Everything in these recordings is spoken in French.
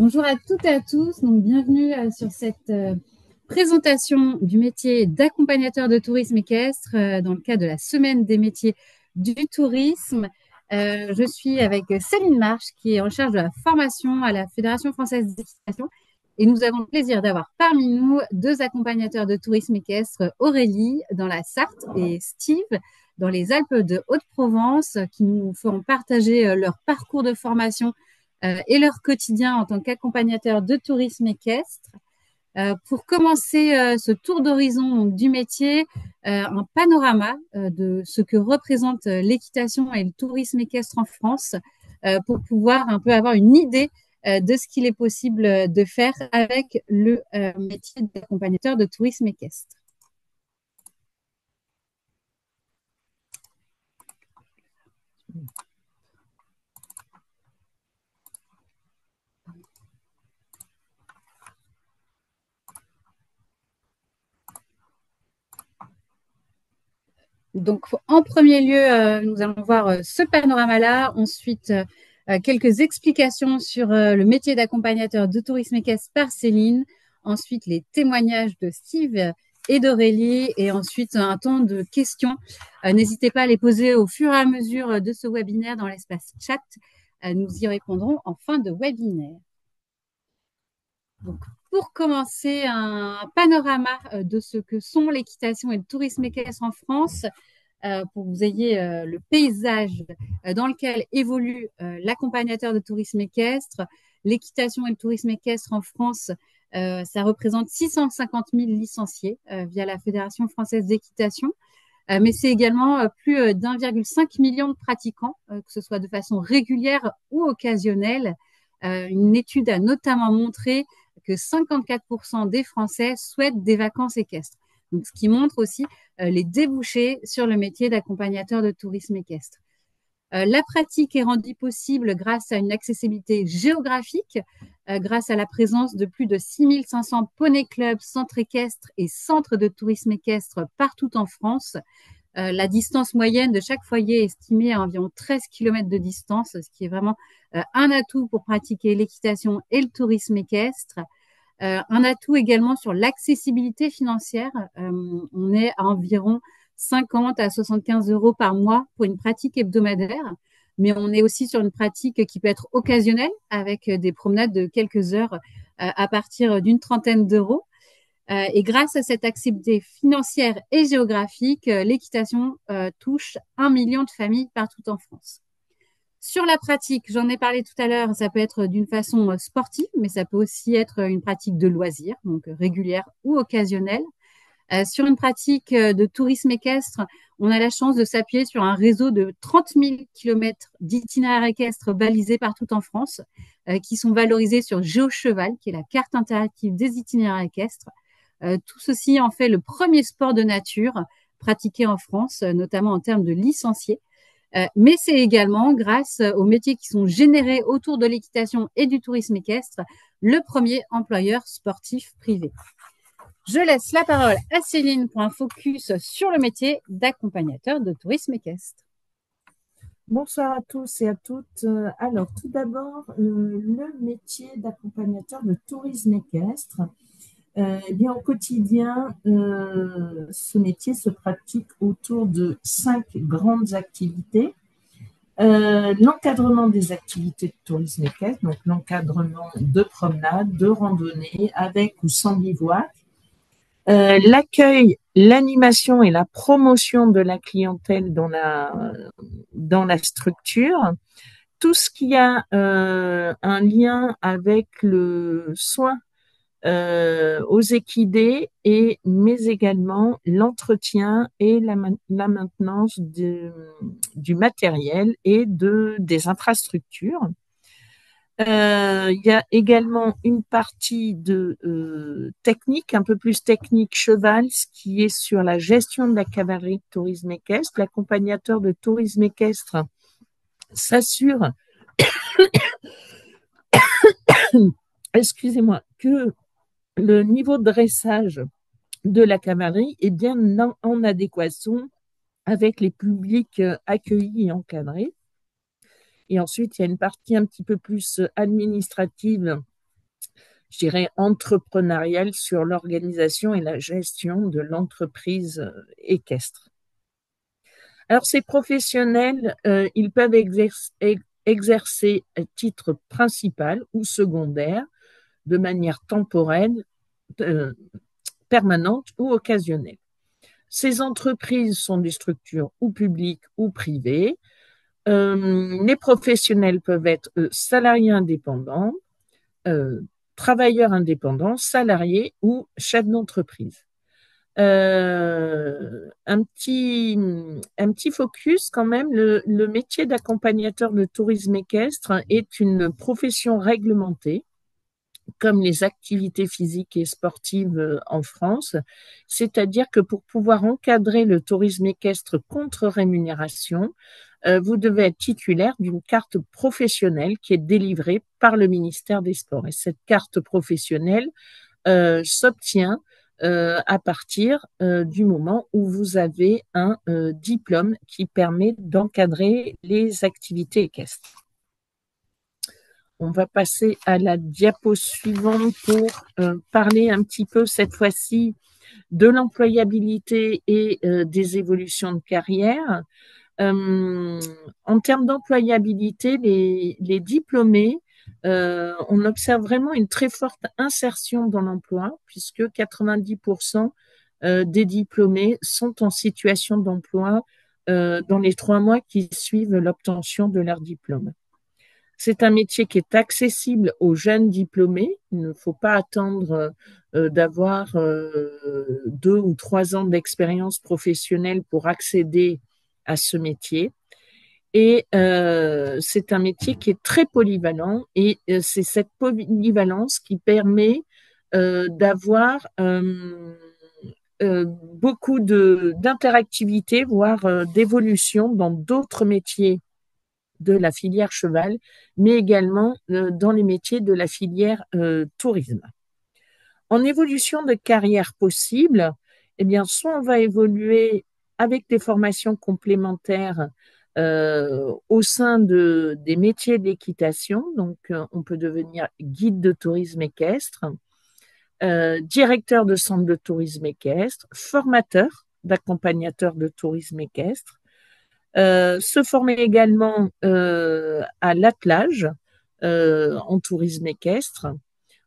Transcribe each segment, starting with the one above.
Bonjour à toutes et à tous, donc bienvenue sur cette présentation du métier d'accompagnateur de tourisme équestre dans le cadre de la semaine des métiers du tourisme. Je suis avec Céline Marche qui est en charge de la formation à la Fédération française d'équitation et nous avons le plaisir d'avoir parmi nous deux accompagnateurs de tourisme équestre, Aurélie dans la Sarthe et Steve dans les Alpes de Haute-Provence qui nous feront partager leur parcours de formation et leur quotidien en tant qu'accompagnateur de tourisme équestre. Pour commencer ce tour d'horizon du métier, un panorama de ce que représente l'équitation et le tourisme équestre en France pour pouvoir un peu avoir une idée de ce qu'il est possible de faire avec le métier d'accompagnateur de tourisme équestre. Donc, en premier lieu, nous allons voir ce panorama-là. Ensuite, quelques explications sur le métier d'accompagnateur de tourisme équestre par Céline. Ensuite, les témoignages de Steve et d'Aurélie. Et ensuite, un temps de questions. N'hésitez pas à les poser au fur et à mesure de ce webinaire dans l'espace chat. Nous y répondrons en fin de webinaire. Donc, pour commencer, un panorama de ce que sont l'équitation et le tourisme équestre en France, pour que vous ayez le paysage dans lequel évolue l'accompagnateur de tourisme équestre. L'équitation et le tourisme équestre en France, ça représente 650 000 licenciés via la Fédération française d'équitation. Mais c'est également plus d'1,5 million de pratiquants, que ce soit de façon régulière ou occasionnelle. Une étude a notamment montré que 54% des Français souhaitent des vacances équestres. Donc, ce qui montre aussi les débouchés sur le métier d'accompagnateur de tourisme équestre. La pratique est rendue possible grâce à une accessibilité géographique, grâce à la présence de plus de 6500 poney clubs, centres équestres et centres de tourisme équestre partout en France. La distance moyenne de chaque foyer est estimée à environ 13 km de distance, ce qui est vraiment un atout pour pratiquer l'équitation et le tourisme équestre. Un atout également sur l'accessibilité financière. On est à environ 50 à 75 euros par mois pour une pratique hebdomadaire, mais on est aussi sur une pratique qui peut être occasionnelle avec des promenades de quelques heures à partir d'une trentaine d'euros. Et grâce à cette accessibilité financière et géographique, l'équitation touche 1 million de familles partout en France. Sur la pratique, j'en ai parlé tout à l'heure, ça peut être d'une façon sportive, mais ça peut aussi être une pratique de loisir, donc régulière ou occasionnelle. Sur une pratique de tourisme équestre, on a la chance de s'appuyer sur un réseau de 30 000 kilomètres d'itinéraires équestres balisés partout en France, qui sont valorisés sur GeoCheval, qui est la carte interactive des itinéraires équestres. Tout ceci en fait le premier sport de nature pratiqué en France, notamment en termes de licenciés. Mais c'est également grâce aux métiers qui sont générés autour de l'équitation et du tourisme équestre, le premier employeur sportif privé. Je laisse la parole à Céline pour un focus sur le métier d'accompagnateur de tourisme équestre. Bonsoir à tous et à toutes. Alors, tout d'abord, le métier d'accompagnateur de tourisme équestre. Eh bien, au quotidien, ce métier se pratique autour de 5 grandes activités. L'encadrement des activités de tourisme équestre, donc l'encadrement de promenades, de randonnées, avec ou sans bivouac. L'accueil, l'animation et la promotion de la clientèle dans la structure, tout ce qui a un lien avec le soin aux équidés mais également l'entretien et la maintenance du matériel et des infrastructures. Il y a également une partie de technique, un peu plus technique cheval, ce qui est sur la gestion de la cavalerie de tourisme équestre. L'accompagnateur de tourisme équestre s'assure, excusez-moi, que le niveau de dressage de la cavalerie est bien en adéquation avec les publics accueillis et encadrés. Et ensuite, il y a une partie un petit peu plus administrative je dirais, entrepreneuriale sur l'organisation et la gestion de l'entreprise équestre. Alors, ces professionnels, ils peuvent exercer à titre principal ou secondaire, de manière temporaire, euh, permanente ou occasionnelle. Ces entreprises sont des structures ou publiques ou privées. Les professionnels peuvent être salariés indépendants, euh, travailleurs indépendants, salariés ou chefs d'entreprise. Un petit focus quand même, le métier d'accompagnateur de tourisme équestre est une profession réglementée comme les activités physiques et sportives en France, c'est-à-dire que pour pouvoir encadrer le tourisme équestre contre rémunération, vous devez être titulaire d'une carte professionnelle qui est délivrée par le ministère des Sports. Et cette carte professionnelle s'obtient à partir du moment où vous avez un diplôme qui permet d'encadrer les activités équestres. On va passer à la diapo suivante pour parler un petit peu cette fois-ci de l'employabilité et des évolutions de carrière. En termes d'employabilité, les diplômés, on observe vraiment une très forte insertion dans l'emploi, puisque 90% des diplômés sont en situation d'emploi dans les 3 mois qui suivent l'obtention de leur diplôme. C'est un métier qui est accessible aux jeunes diplômés. Il ne faut pas attendre d'avoir 2 ou 3 ans d'expérience professionnelle pour accéder à ce métier. Et c'est un métier qui est très polyvalent et c'est cette polyvalence qui permet d'avoir beaucoup d'interactivité, voire d'évolution dans d'autres métiers de la filière cheval, mais également dans les métiers de la filière tourisme. En évolution de carrière possible, eh bien, soit on va évoluer avec des formations complémentaires au sein des métiers d'équitation, donc on peut devenir guide de tourisme équestre, directeur de centre de tourisme équestre, formateur d'accompagnateur de tourisme équestre, se former également à l'attelage en tourisme équestre,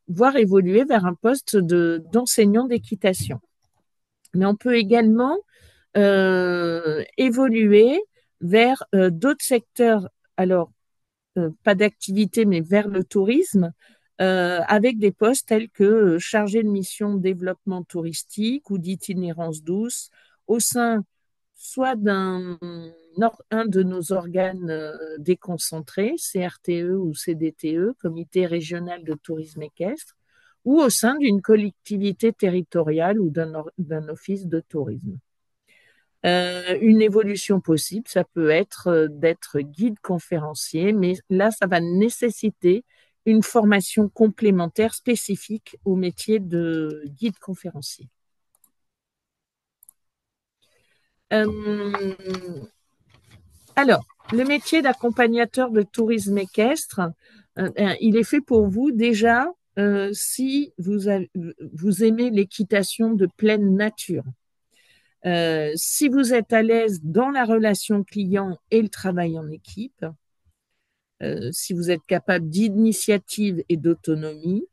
voire évoluer vers un poste d'enseignant d'équitation. Mais on peut également évoluer vers d'autres secteurs, alors pas d'activité, mais vers le tourisme, avec des postes tels que chargé de mission de développement touristique ou d'itinérance douce au sein soit d'un de nos organes déconcentrés, CRTE ou CDTE, Comité régional de tourisme équestre, ou au sein d'une collectivité territoriale ou d'un office de tourisme. Une évolution possible, ça peut être d'être guide conférencier, mais là, ça va nécessiter une formation complémentaire spécifique au métier de guide conférencier. Alors, le métier d'accompagnateur de tourisme équestre, il est fait pour vous déjà si vous aimez l'équitation de pleine nature. Si vous êtes à l'aise dans la relation client et le travail en équipe, si vous êtes capable d'initiative et d'autonomie,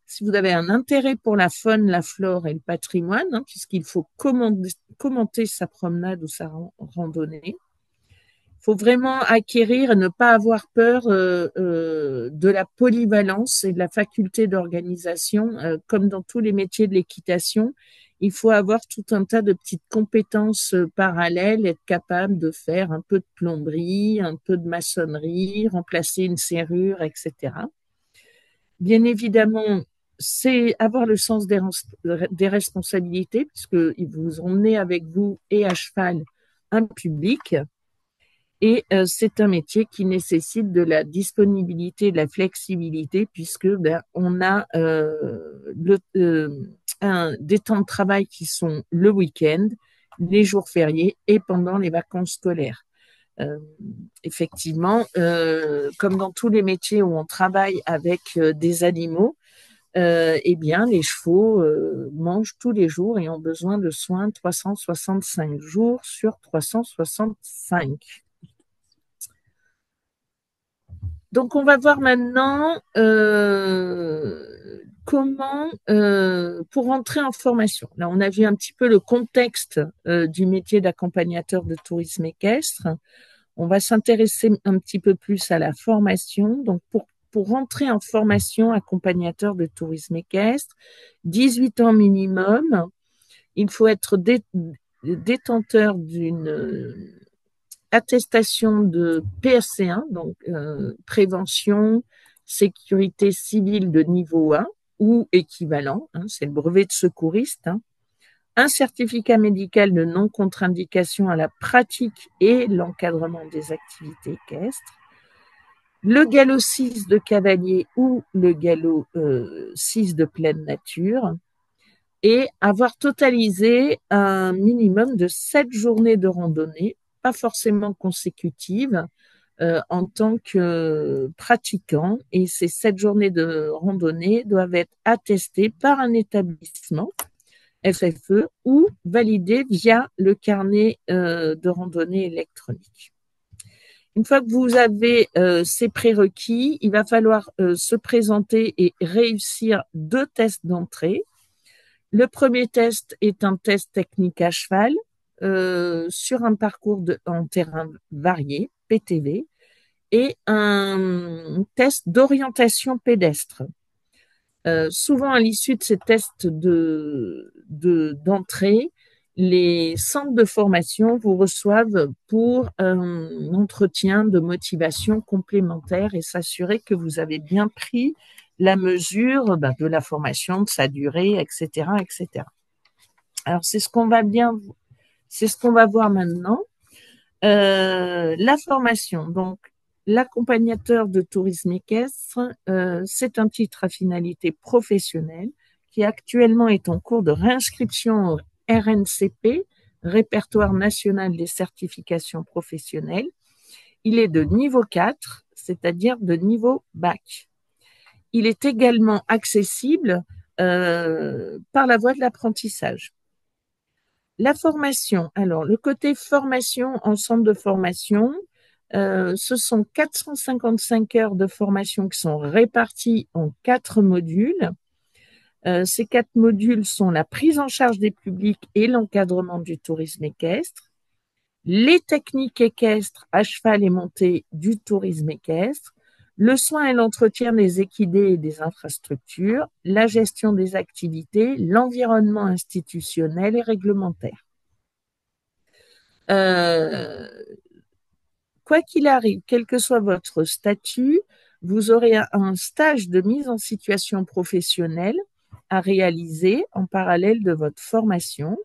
si vous avez un intérêt pour la faune, la flore et le patrimoine, puisqu'il faut commenter sa promenade ou sa randonnée, il faut vraiment acquérir et ne pas avoir peur de la polyvalence et de la faculté d'organisation. Comme dans tous les métiers de l'équitation, il faut avoir tout un tas de petites compétences parallèles, être capable de faire un peu de plomberie, un peu de maçonnerie, remplacer une serrure, etc. Bien évidemment, c'est avoir le sens des responsabilités, puisque vous emmenez avec vous et à cheval un public. Et c'est un métier qui nécessite de la disponibilité, de la flexibilité, puisque on a des temps de travail qui sont le week-end, les jours fériés et pendant les vacances scolaires. Effectivement, comme dans tous les métiers où on travaille avec des animaux, eh bien, les chevaux mangent tous les jours et ont besoin de soins 365 jours sur 365. Donc, on va voir maintenant comment, pour entrer en formation. Là, on a vu un petit peu le contexte du métier d'accompagnateur de tourisme équestre. On va s'intéresser un petit peu plus à la formation. Donc, pour rentrer en formation accompagnateur de tourisme équestre, 18 ans minimum, il faut être détenteur d'une attestation de PSC1, donc prévention, sécurité civile de niveau 1 ou équivalent, hein, c'est le brevet de secouriste, hein, un certificat médical de non-contre-indication à la pratique et l'encadrement des activités équestres, le galop 6 de cavalier ou le galop 6 de pleine nature, et avoir totalisé un minimum de 7 journées de randonnée, pas forcément consécutives, en tant que pratiquant. Et ces 7 journées de randonnée doivent être attestées par un établissement FFE ou validées via le carnet de randonnée électronique. Une fois que vous avez ces prérequis, il va falloir se présenter et réussir 2 tests d'entrée. Le premier test est un test technique à cheval sur un parcours en terrain varié, PTV, et un test d'orientation pédestre. Souvent, à l'issue de ces tests d'entrée, les centres de formation vous reçoivent pour un entretien de motivation complémentaire et s'assurer que vous avez bien pris la mesure de la formation, de sa durée, etc., etc. Alors, c'est ce qu'on va voir maintenant. La formation. Donc, l'accompagnateur de tourisme équestre, c'est un titre à finalité professionnelle qui actuellement est en cours de réinscription au RNCP, Répertoire national des certifications professionnelles. Il est de niveau 4, c'est-à-dire de niveau bac. Il est également accessible par la voie de l'apprentissage. La formation, alors le côté formation en centre de formation, ce sont 455 heures de formation qui sont réparties en 4 modules. Ces 4 modules sont la prise en charge des publics et l'encadrement du tourisme équestre, les techniques équestres à cheval et montée du tourisme équestre, le soin et l'entretien des équidés et des infrastructures, la gestion des activités, l'environnement institutionnel et réglementaire. Quoi qu'il arrive, quel que soit votre statut, vous aurez un stage de mise en situation professionnelle à réaliser en parallèle de votre formation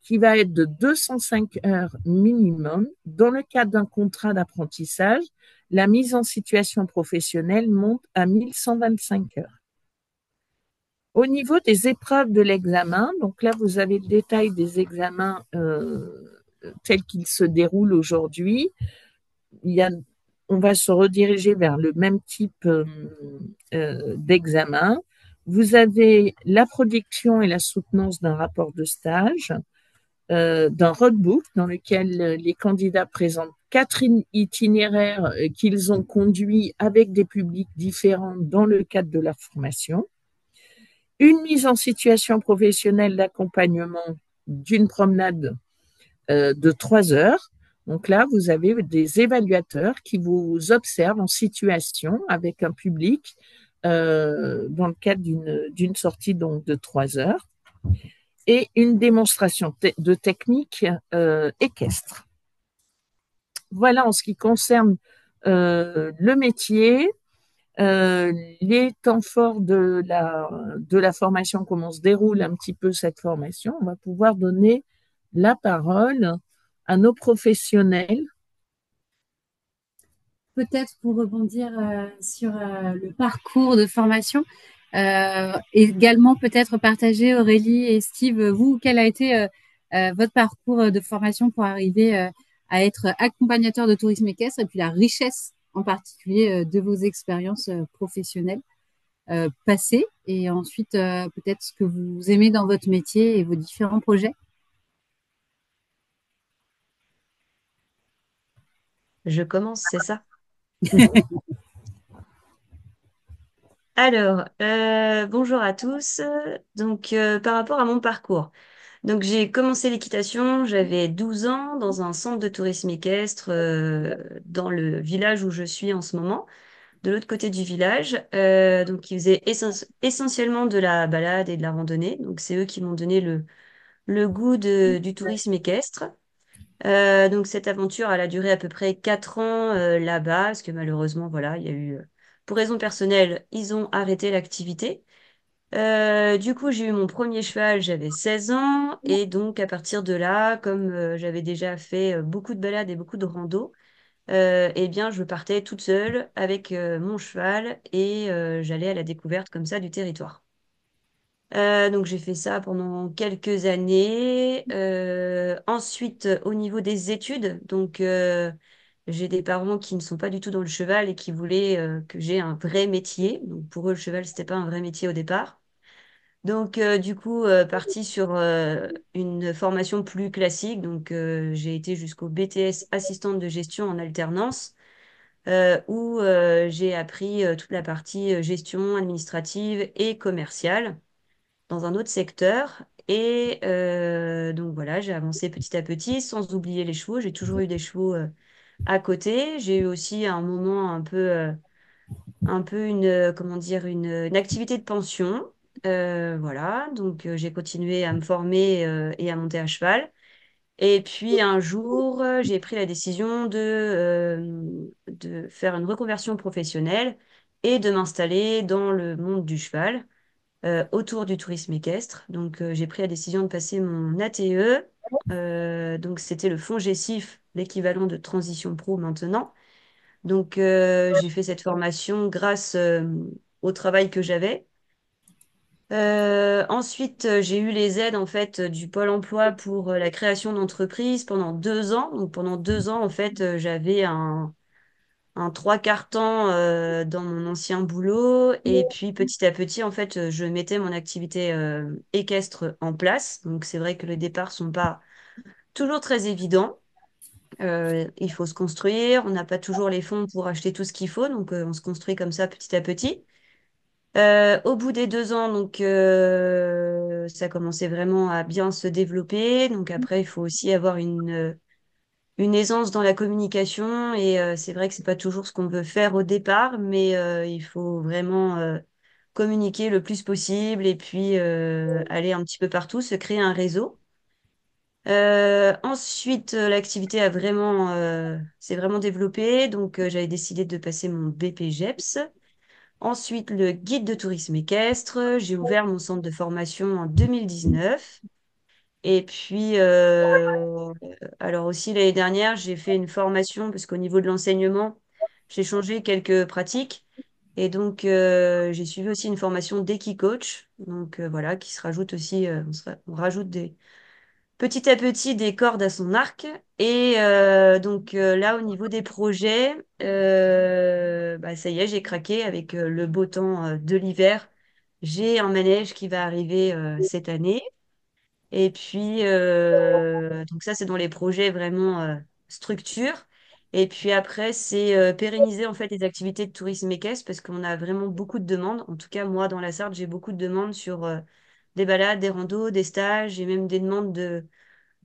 qui va être de 205 heures minimum. Dans le cadre d'un contrat d'apprentissage, la mise en situation professionnelle monte à 1125 heures. Au niveau des épreuves de l'examen, donc là, vous avez le détail des examens tels qu'ils se déroulent aujourd'hui. On va se rediriger vers le même type d'examen. Vous avez la production et la soutenance d'un rapport de stage, d'un roadbook dans lequel les candidats présentent 4 itinéraires qu'ils ont conduits avec des publics différents dans le cadre de la formation, une mise en situation professionnelle d'accompagnement d'une promenade de 3 heures. Donc là, vous avez des évaluateurs qui vous observent en situation avec un public dans le cadre d'une sortie donc de 3 heures et une démonstration de technique équestre. Voilà en ce qui concerne le métier, les temps forts de la formation, comment se déroule un petit peu cette formation. On va pouvoir donner la parole à nos professionnels. Peut-être pour rebondir sur le parcours de formation, également peut-être partager, Aurélie et Steve, vous, quel a été votre parcours de formation pour arriver à être accompagnateur de tourisme équestre et puis la richesse en particulier de vos expériences professionnelles. passé et ensuite peut-être ce que vous aimez dans votre métier et vos différents projets. Je commence, c'est ça? Alors, bonjour à tous. Donc, par rapport à mon parcours. Donc, j'ai commencé l'équitation, j'avais 12 ans dans un centre de tourisme équestre dans le village où je suis en ce moment, de l'autre côté du village. Donc, ils faisaient essentiellement de la balade et de la randonnée. Donc, c'est eux qui m'ont donné le goût du tourisme équestre. Donc cette aventure, elle a duré à peu près 4 ans là-bas, parce que malheureusement, voilà, il y a eu, pour raisons personnelles, ils ont arrêté l'activité. Du coup, j'ai eu mon premier cheval, j'avais 16 ans, et donc à partir de là, comme j'avais déjà fait beaucoup de balades et beaucoup de rando, eh bien, je partais toute seule avec mon cheval et j'allais à la découverte comme ça du territoire. Donc j'ai fait ça pendant quelques années. Ensuite, au niveau des études, donc j'ai des parents qui ne sont pas du tout dans le cheval et qui voulaient que j'ai un vrai métier. Donc pour eux, le cheval, c'était pas un vrai métier au départ. Donc du coup, parti sur une formation plus classique. Donc j'ai été jusqu'au BTS assistante de gestion en alternance, où j'ai appris toute la partie gestion administrative et commerciale dans un autre secteur. Et donc voilà, j'ai avancé petit à petit sans oublier les chevaux. J'ai toujours eu des chevaux à côté. J'ai eu aussi à un moment un peu une, comment dire, une activité de pension. Voilà, donc j'ai continué à me former et à monter à cheval. Et puis un jour, j'ai pris la décision de faire une reconversion professionnelle et de m'installer dans le monde du cheval autour du tourisme équestre. Donc, j'ai pris la décision de passer mon ATE. Donc, c'était le fonds GESIF, l'équivalent de Transition Pro maintenant. Donc, j'ai fait cette formation grâce au travail que j'avais. Ensuite, j'ai eu les aides en fait du Pôle emploi pour la création d'entreprises pendant 2 ans. Donc, pendant 2 ans, en fait, j'avais un trois quarts temps dans mon ancien boulot. Et puis petit à petit, en fait, je mettais mon activité équestre en place. Donc c'est vrai que les départs sont pas toujours très évidents. Il faut se construire. On n'a pas toujours les fonds pour acheter tout ce qu'il faut. Donc on se construit comme ça petit à petit. Au bout des 2 ans, donc ça commençait vraiment à bien se développer. Donc après, il faut aussi avoir une aisance dans la communication et c'est vrai que c'est pas toujours ce qu'on veut faire au départ, mais il faut vraiment communiquer le plus possible et puis aller un petit peu partout, se créer un réseau. Ensuite, l'activité s'est vraiment développée, donc j'avais décidé de passer mon BPGEPS. Ensuite, le guide de tourisme équestre. J'ai ouvert mon centre de formation en 2019. Et puis, alors aussi l'année dernière, j'ai fait une formation parce qu'au niveau de l'enseignement, j'ai changé quelques pratiques. Et donc, j'ai suivi aussi une formation d'Equi-Coach. Donc, voilà, qui se rajoute aussi, on rajoute petit à petit des cordes à son arc. Et donc, là, au niveau des projets, bah, ça y est, j'ai craqué avec le beau temps de l'hiver. J'ai un manège qui va arriver cette année. Et puis, donc ça, c'est dans les projets vraiment structure. Et puis après, c'est pérenniser en fait les activités de tourisme équestre parce qu'on a vraiment beaucoup de demandes. En tout cas, moi, dans la Sarthe, j'ai beaucoup de demandes sur des balades, des randos, des stages et même des demandes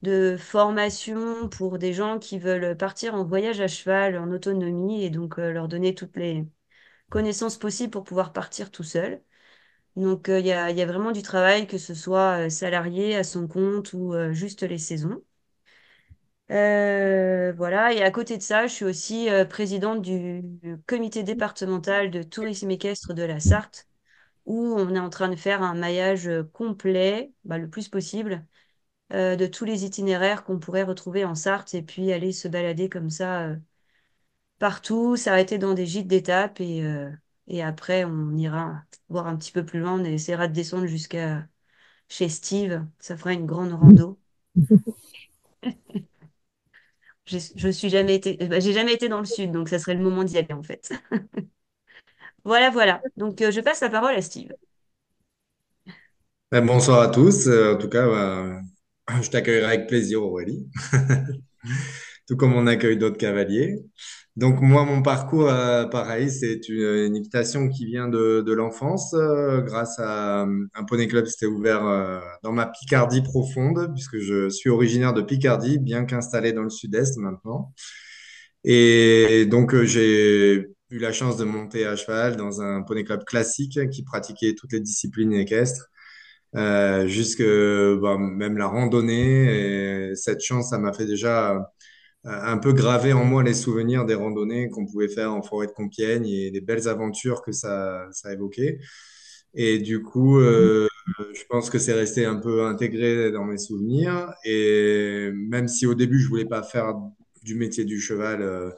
de formation pour des gens qui veulent partir en voyage à cheval en autonomie et donc leur donner toutes les connaissances possibles pour pouvoir partir tout seul. Donc, il y a vraiment du travail, que ce soit salarié, à son compte ou juste les saisons. Voilà. Et à côté de ça, je suis aussi présidente du comité départemental de tourisme équestre de la Sarthe, où on est en train de faire un maillage complet, bah, le plus possible, de tous les itinéraires qu'on pourrait retrouver en Sarthe et puis aller se balader comme ça partout, s'arrêter dans des gîtes d'étape et après, on ira voir un petit peu plus loin. On essaiera de descendre jusqu'à chez Steve. Ça fera une grande rando. Je suis jamais été, bah, j'ai jamais été dans le sud, donc ça serait le moment d'y aller en fait. Voilà, voilà. Donc, je passe la parole à Steve. Bonsoir à tous. En tout cas, je t'accueillerai avec plaisir, Aurélie, tout comme on accueille d'autres cavaliers. Donc moi, mon parcours, pareil, c'est une équitation qui vient de l'enfance, grâce à un poney club qui s'était ouvert dans ma Picardie profonde, puisque je suis originaire de Picardie, bien qu'installé dans le sud-est maintenant. Et donc j'ai eu la chance de monter à cheval dans un poney club classique qui pratiquait toutes les disciplines équestres, jusque même la randonnée. Et cette chance, ça m'a fait déjà un peu graver en moi les souvenirs des randonnées qu'on pouvait faire en forêt de Compiègne et des belles aventures que ça évoquait. Et du coup, je pense que c'est resté un peu intégré dans mes souvenirs. Et même si au début, je voulais pas faire du métier du cheval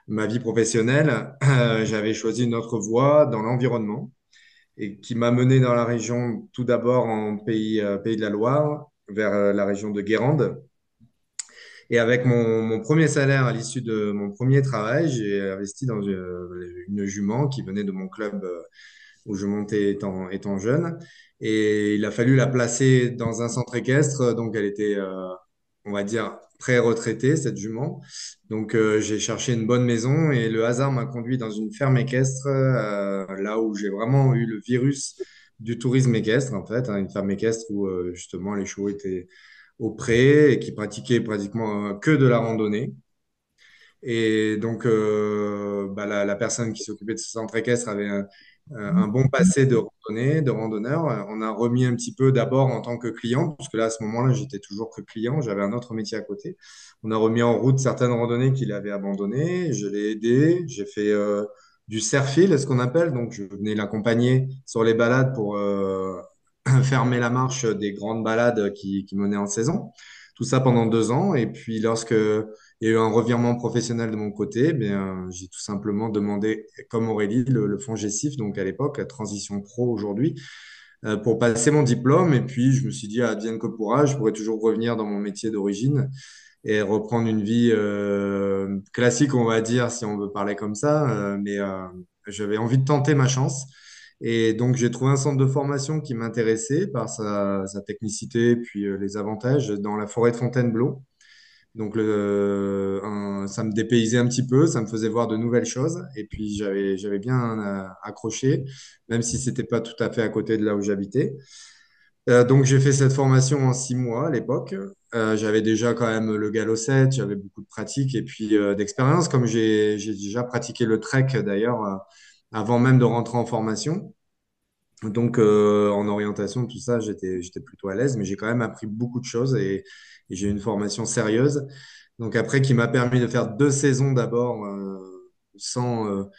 ma vie professionnelle, j'avais choisi une autre voie dans l'environnement et qui m'a mené dans la région, tout d'abord en pays de la Loire, vers la région de Guérande. Et avec mon premier salaire à l'issue de mon premier travail, j'ai investi dans une jument qui venait de mon club où je montais étant jeune. Et il a fallu la placer dans un centre équestre. Donc, elle était, on va dire, pré-retraitée, cette jument. Donc, j'ai cherché une bonne maison et le hasard m'a conduit dans une ferme équestre, là où j'ai vraiment eu le virus du tourisme équestre, en fait, hein, une ferme équestre où justement les chevaux étaient au pré et qui pratiquaient pratiquement que de la randonnée. Et donc, la personne qui s'occupait de ce centre équestre avait un bon passé de randonnée, de randonneur. On a remis un petit peu d'abord en tant que client, puisque là, à ce moment-là, j'étais toujours que client, j'avais un autre métier à côté. On a remis en route certaines randonnées qu'il avait abandonnées. Je l'ai aidé. J'ai fait du cerfil, ce qu'on appelle. Donc, je venais l'accompagner sur les balades pour fermer la marche des grandes balades qui menaient en saison. Tout ça pendant 2 ans. Et puis, lorsque il y a eu un revirement professionnel de mon côté, eh bien, j'ai tout simplement demandé, comme Aurélie, le fonds GESIF, donc à l'époque, la transition pro aujourd'hui, pour passer mon diplôme. Et puis, je me suis dit, advienne que pourra, je pourrais toujours revenir dans mon métier d'origine et reprendre une vie classique, on va dire, si on veut parler comme ça. Mais j'avais envie de tenter ma chance. Et donc, j'ai trouvé un centre de formation qui m'intéressait par sa technicité, puis les avantages dans la forêt de Fontainebleau. Donc, ça me dépaysait un petit peu, ça me faisait voir de nouvelles choses. Et puis, j'avais bien accroché, même si c'était pas tout à fait à côté de là où j'habitais. Donc, j'ai fait cette formation en 6 mois à l'époque. J'avais déjà quand même le galop 7, j'avais beaucoup de pratique et puis d'expérience, comme j'ai déjà pratiqué le trek d'ailleurs avant même de rentrer en formation. Donc, en orientation, tout ça, j'étais plutôt à l'aise, mais j'ai quand même appris beaucoup de choses et j'ai eu une formation sérieuse. Donc, après, qui m'a permis de faire 2 saisons d'abord sans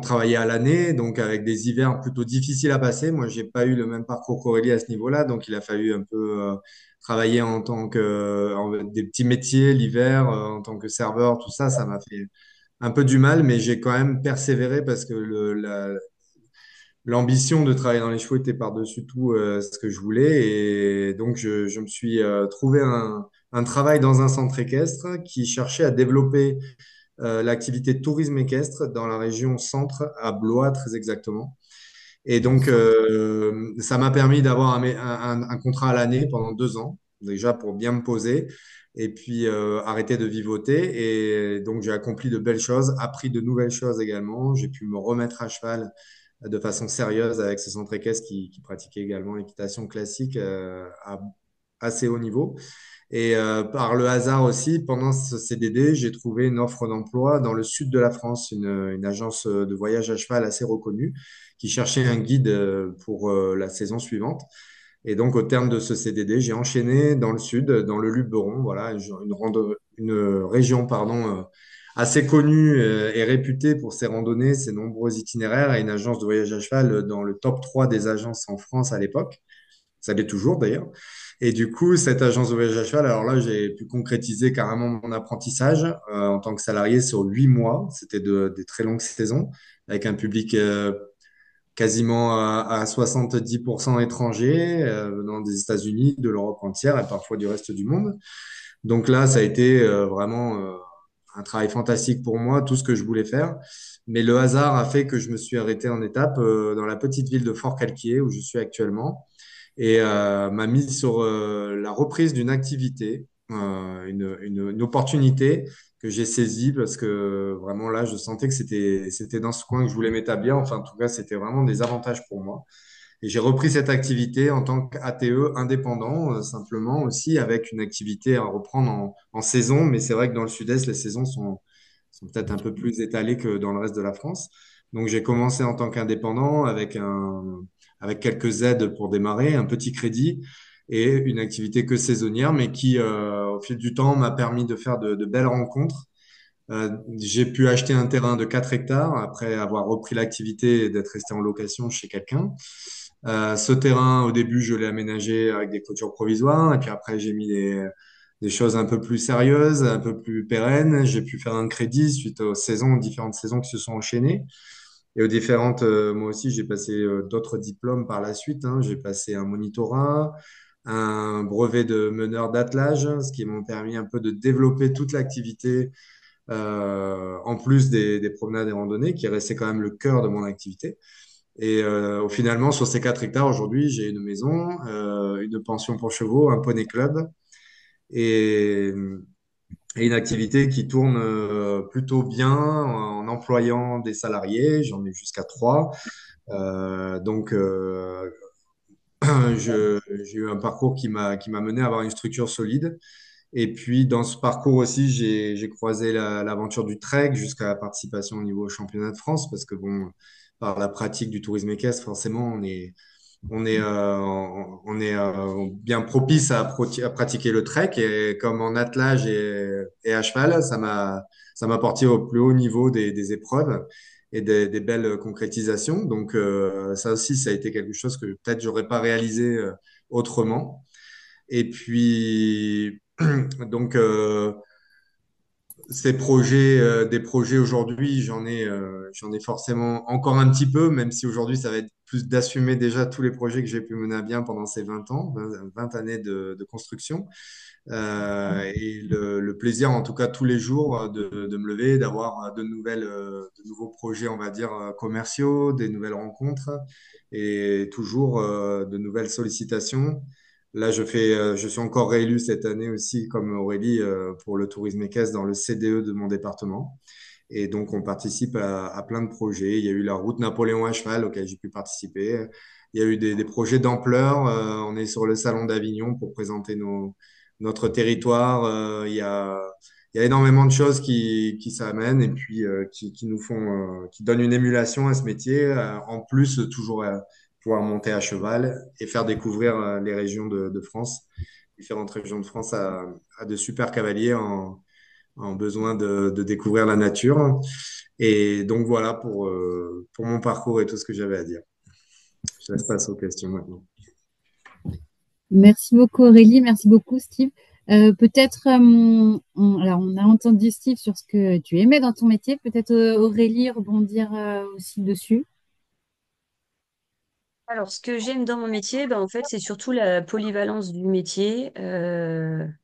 travailler à l'année, donc avec des hivers plutôt difficiles à passer. Moi, j'ai pas eu le même parcours qu'Aurélie à ce niveau-là, donc il a fallu un peu travailler en tant des petits métiers l'hiver, en tant que serveur, tout ça, ça m'a fait un peu du mal, mais j'ai quand même persévéré parce que l'ambition de travailler dans les chevaux était par-dessus tout ce que je voulais. Et donc, je me suis trouvé un travail dans un centre équestre qui cherchait à développer l'activité de tourisme équestre dans la région centre, à Blois très exactement. Et donc, ça m'a permis d'avoir un contrat à l'année pendant 2 ans, déjà pour bien me poser. Et puis arrêter de vivoter. Et donc j'ai accompli de belles choses, appris de nouvelles choses également. J'ai pu me remettre à cheval de façon sérieuse avec ce centre équestre qui pratiquait également l'équitation classique à assez haut niveau. Et par le hasard aussi, pendant ce CDD, j'ai trouvé une offre d'emploi dans le sud de la France, une agence de voyage à cheval assez reconnue qui cherchait un guide pour la saison suivante. Et donc, au terme de ce CDD, j'ai enchaîné dans le sud, dans le Luberon, voilà, une région, pardon, assez connue et réputée pour ses randonnées, ses nombreux itinéraires, et une agence de voyage à cheval dans le top 3 des agences en France à l'époque. Ça l'est toujours d'ailleurs. Et du coup, cette agence de voyage à cheval, alors là, j'ai pu concrétiser carrément mon apprentissage en tant que salarié sur 8 mois. C'était des très longues saisons avec un public quasiment à 70% étrangers venant des États-Unis, de l'Europe entière et parfois du reste du monde. Donc là, ça a été vraiment un travail fantastique pour moi, tout ce que je voulais faire. Mais le hasard a fait que je me suis arrêté en étape dans la petite ville de Fort-Calquier où je suis actuellement et m'a mis sur la reprise d'une activité, une opportunité que j'ai saisie parce que vraiment là, je sentais que c'était dans ce coin que je voulais m'établir. Enfin, en tout cas, c'était vraiment des avantages pour moi. Et j'ai repris cette activité en tant qu'ATE indépendant, simplement aussi avec une activité à reprendre en saison. Mais c'est vrai que dans le sud-est, les saisons sont peut-être un peu plus étalées que dans le reste de la France. Donc j'ai commencé en tant qu'indépendant avec quelques aides pour démarrer, un petit crédit et une activité que saisonnière, mais qui au fil du temps m'a permis de faire de belles rencontres. J'ai pu acheter un terrain de 4 hectares après avoir repris l'activité et d'être resté en location chez quelqu'un. Ce terrain, au début, je l'ai aménagé avec des clôtures provisoires, et puis après, j'ai mis des choses un peu plus sérieuses, un peu plus pérennes. J'ai pu faire un crédit suite aux saisons, aux différentes saisons qui se sont enchaînées. Et aux différentes, moi aussi, j'ai passé d'autres diplômes par la suite, hein. J'ai passé un monitorat, un brevet de meneur d'attelage, ce qui m'ont permis un peu de développer toute l'activité, en plus des promenades et randonnées, qui restait quand même le cœur de mon activité. Et finalement, sur ces 4 hectares, aujourd'hui, j'ai une maison, une pension pour chevaux, un poney club et, et une activité qui tourne plutôt bien en employant des salariés. J'en ai jusqu'à 3. Donc, j'ai eu un parcours qui m'a mené à avoir une structure solide. Et puis, dans ce parcours aussi, j'ai croisé l'aventure du trek jusqu'à la participation au niveau championnat de France parce que, bon, par la pratique du tourisme équestre, forcément, on est bien propice à pratiquer le trek et comme en attelage et à cheval, ça m'a porté au plus haut niveau des épreuves et des belles concrétisations. Donc ça aussi, ça a été quelque chose que peut-être j'aurais pas réalisé autrement. Et puis donc des projets aujourd'hui, j'en ai forcément encore un petit peu, même si aujourd'hui ça va être plus d'assumer déjà tous les projets que j'ai pu mener à bien pendant ces 20 ans, 20 années de construction. Et le plaisir, en tout cas tous les jours, de me lever, d'avoir de nouveaux projets, on va dire, commerciaux, des nouvelles rencontres et toujours de nouvelles sollicitations. Là, je suis encore réélu cette année aussi, comme Aurélie, pour le tourisme équestre dans le CDE de mon département. Et donc, on participe à plein de projets. Il y a eu la route Napoléon à cheval auquel j'ai pu participer. Il y a eu des projets d'ampleur. On est sur le Salon d'Avignon pour présenter notre territoire. Il y a énormément de choses qui s'amènent et puis qui donnent une émulation à ce métier. En plus, toujours pouvoir monter à cheval et faire découvrir les régions de France, différentes régions de France à de super cavaliers en besoin de découvrir la nature. Et donc voilà pour mon parcours et tout ce que j'avais à dire. Je laisse passer aux questions maintenant. Merci beaucoup Aurélie, merci beaucoup Steve. Peut-être, alors on a entendu Steve sur ce que tu aimais dans ton métier, peut-être Aurélie rebondir aussi dessus. Alors, ce que j'aime dans mon métier, ben, en fait, c'est surtout la polyvalence du métier.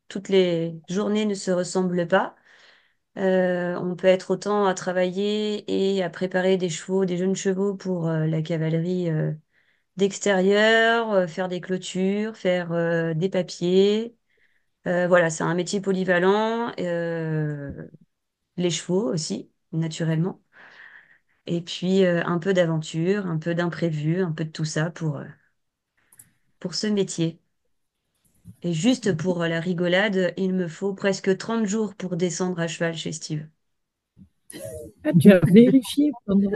Toutes les journées ne se ressemblent pas. On peut être autant à travailler et à préparer des chevaux, des jeunes chevaux pour la cavalerie d'extérieur, faire des clôtures, faire des papiers. Voilà, c'est un métier polyvalent. Les chevaux aussi, naturellement. Et puis un peu d'aventure, un peu d'imprévu, un peu de tout ça pour ce métier. Et juste pour la rigolade, il me faut presque 30 jours pour descendre à cheval chez Steve. Ah, tu as vérifié pendant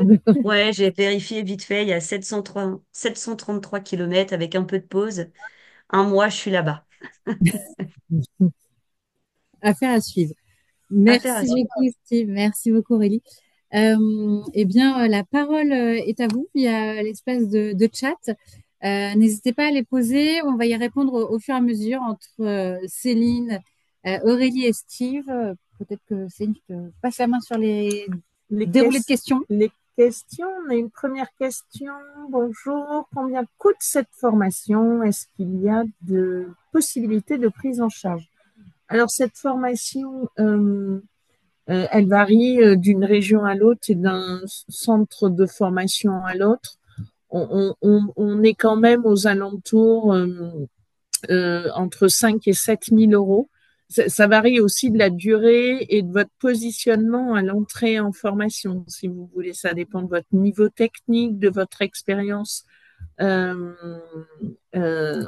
Ouais, j'ai vérifié vite fait, il y a 733 km avec un peu de pause. Un mois, je suis là-bas. Affaire à suivre. Affaire à Merci suivre. beaucoup Steve, merci beaucoup Aurélie. Eh bien, la parole est à vous via l'espace de chat. N'hésitez pas à les poser. On va y répondre au fur et à mesure entre Céline, Aurélie et Steve. Peut-être que Céline, je te passe la main sur les les, déroulés de questions. les questions. On a une première question. Bonjour. Combien coûte cette formation? Est-ce qu'il y a de possibilités de prise en charge? Alors, cette formation, Elle varie d'une région à l'autre et d'un centre de formation à l'autre. On est quand même aux alentours entre 5 et 7 000 euros. Ça varie aussi de la durée et de votre positionnement à l'entrée en formation, si vous voulez. Ça dépend de votre niveau technique, de votre expérience euh,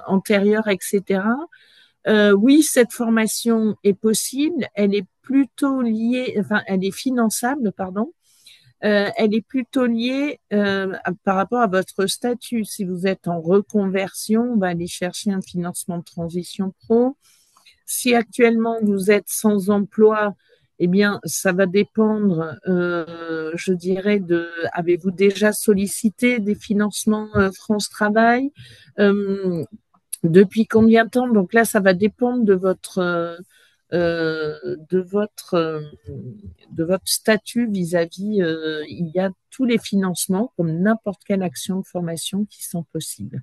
antérieure, etc. Oui, cette formation est possible. Elle est plutôt liée, enfin, elle est finançable, pardon. Elle est plutôt liée par rapport à votre statut. Si vous êtes en reconversion, on va aller chercher un financement de transition pro. Si actuellement vous êtes sans emploi, eh bien, ça va dépendre, je dirais, avez-vous déjà sollicité des financements France Travail? Depuis combien de temps? Donc là, ça va dépendre de votre, euh, de votre statut vis-à-vis. Il y a tous les financements, comme n'importe quelle action de formation, qui sont possibles.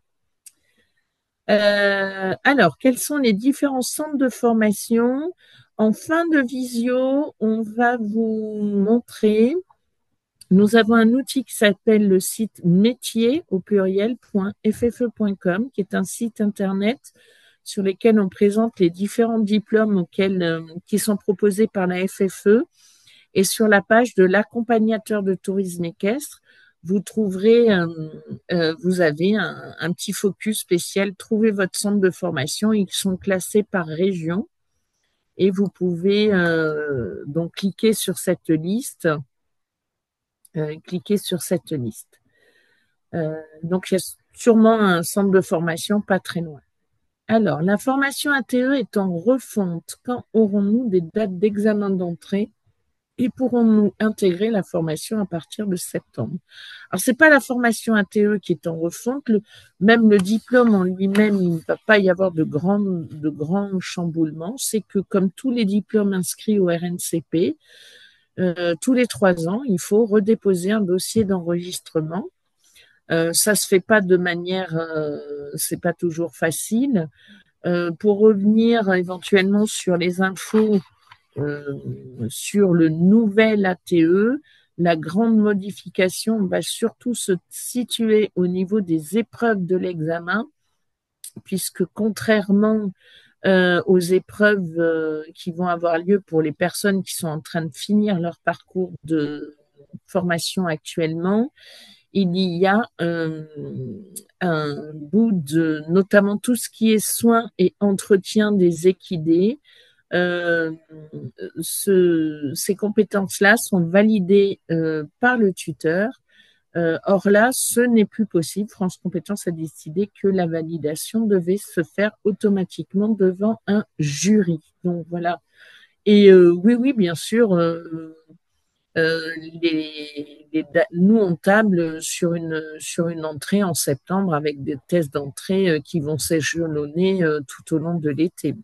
Alors, quels sont les différents centres de formation? En fin de visio, on va vous montrer. Nous avons un outil qui s'appelle le site métier au pluriel.ffe.com, qui est un site internet sur lequel on présente les différents diplômes qui sont proposés par la FFE. Et sur la page de l'accompagnateur de tourisme équestre, vous trouverez, vous avez un petit focus spécial. Trouvez votre centre de formation. Ils sont classés par région. Et vous pouvez donc cliquer sur cette liste. Donc, il y a sûrement un centre de formation pas très loin. Alors, la formation ATE est en refonte. Quand aurons-nous des dates d'examen d'entrée et pourrons-nous intégrer la formation à partir de septembre? Alors, c'est pas la formation ATE qui est en refonte. Même le diplôme en lui-même, il ne va pas y avoir de grands chamboulements. C'est que comme tous les diplômes inscrits au RNCP, tous les 3 ans, il faut redéposer un dossier d'enregistrement. Ça se fait pas de manière, c'est pas toujours facile. Pour revenir éventuellement sur les infos sur le nouvel ATE, la grande modification va surtout se situer au niveau des épreuves de l'examen, puisque contrairement aux épreuves qui vont avoir lieu pour les personnes qui sont en train de finir leur parcours de formation actuellement, il y a un bout de notamment tout ce qui est soins et entretien des équidés. Ces compétences-là sont validées par le tuteur. Or là, ce n'est plus possible. France Compétences a décidé que la validation devait se faire automatiquement devant un jury. Donc voilà. Et oui, bien sûr, nous, on table sur une entrée en septembre avec des tests d'entrée qui vont s'échelonner tout au long de l'été.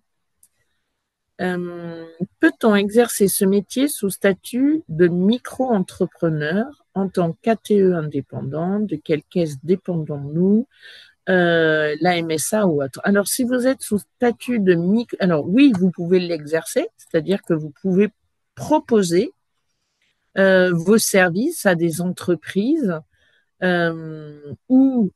Peut-on exercer ce métier sous statut de micro-entrepreneur en tant qu'ATE indépendant? De quelle caisse dépendons-nous? La MSA ou autre. Alors, si vous êtes sous statut de micro... Alors oui, vous pouvez l'exercer, c'est-à-dire que vous pouvez proposer vos services à des entreprises ou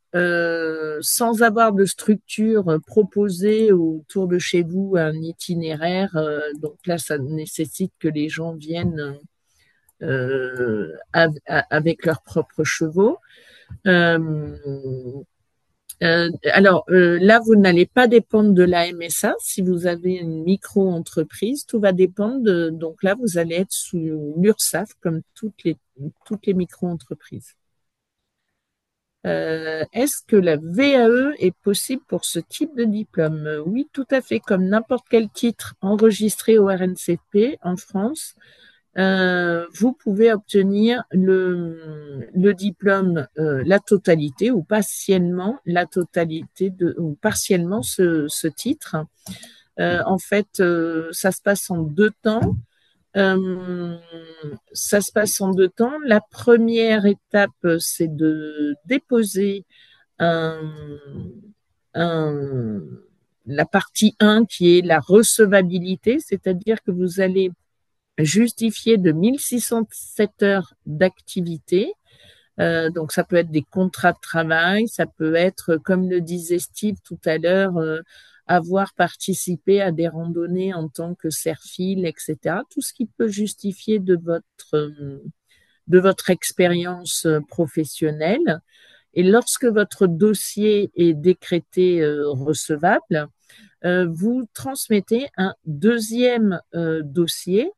sans avoir de structure proposer autour de chez vous un itinéraire. Donc là, ça nécessite que les gens viennent avec leurs propres chevaux. Alors là, vous n'allez pas dépendre de la MSA. Si vous avez une micro-entreprise, tout va dépendre donc là, vous allez être sous l'URSSAF comme toutes les micro-entreprises. Est-ce que la VAE est possible pour ce type de diplôme? Oui, tout à fait, comme n'importe quel titre enregistré au RNCP en France. Vous pouvez obtenir le diplôme, la totalité ou partiellement la totalité ou partiellement ce titre. En fait, ça se passe en 2 temps. Ça se passe en 2 temps. La première étape, c'est de déposer la partie 1 qui est la recevabilité, c'est-à-dire que vous allez justifié de 1607 heures d'activité. Donc, ça peut être des contrats de travail, ça peut être, comme le disait Steve tout à l'heure, avoir participé à des randonnées en tant que cerfile, etc. Tout ce qui peut justifier de votre expérience professionnelle. Et lorsque votre dossier est décrété recevable, vous transmettez un deuxième dossier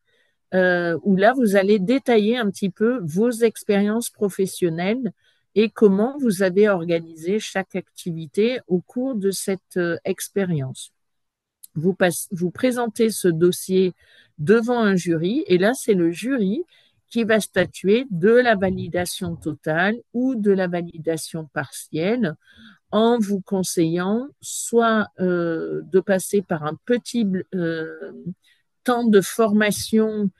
où là, vous allez détailler un petit peu vos expériences professionnelles et comment vous avez organisé chaque activité au cours de cette expérience. Vous présentez ce dossier devant un jury et là, c'est le jury qui va statuer de la validation totale ou de la validation partielle en vous conseillant soit de passer par un petit temps de formation,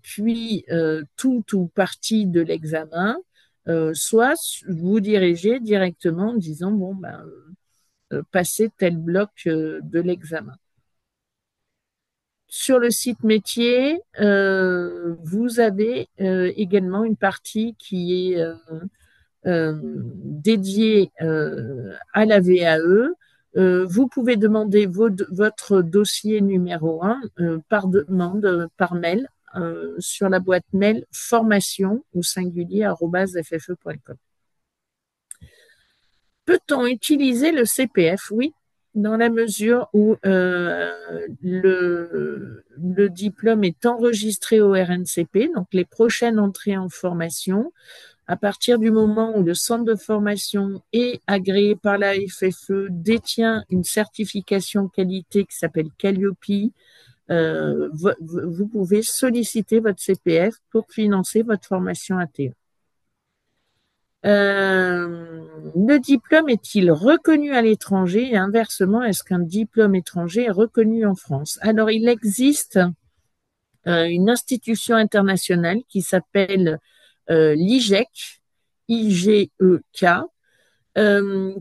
puis tout ou partie de l'examen, soit vous dirigez directement en disant, bon, ben, passez tel bloc de l'examen. Sur le site métier, vous avez également une partie qui est dédiée à la VAE. Vous pouvez demander votre dossier numéro 1 par demande, par mail, sur la boîte mail formation au singulier @kke.com. Peut-on utiliser le CPF? Oui, dans la mesure où le diplôme est enregistré au RNCP, donc les prochaines entrées en formation, à partir du moment où le centre de formation est agréé par la FFE, détient une certification qualité qui s'appelle Calliope, vous pouvez solliciter votre CPF pour financer votre formation ATE. Le diplôme est-il reconnu à l'étranger et inversement, est-ce qu'un diplôme étranger est reconnu en France? Alors, il existe une institution internationale qui s'appelle l'IGEC, IGEK,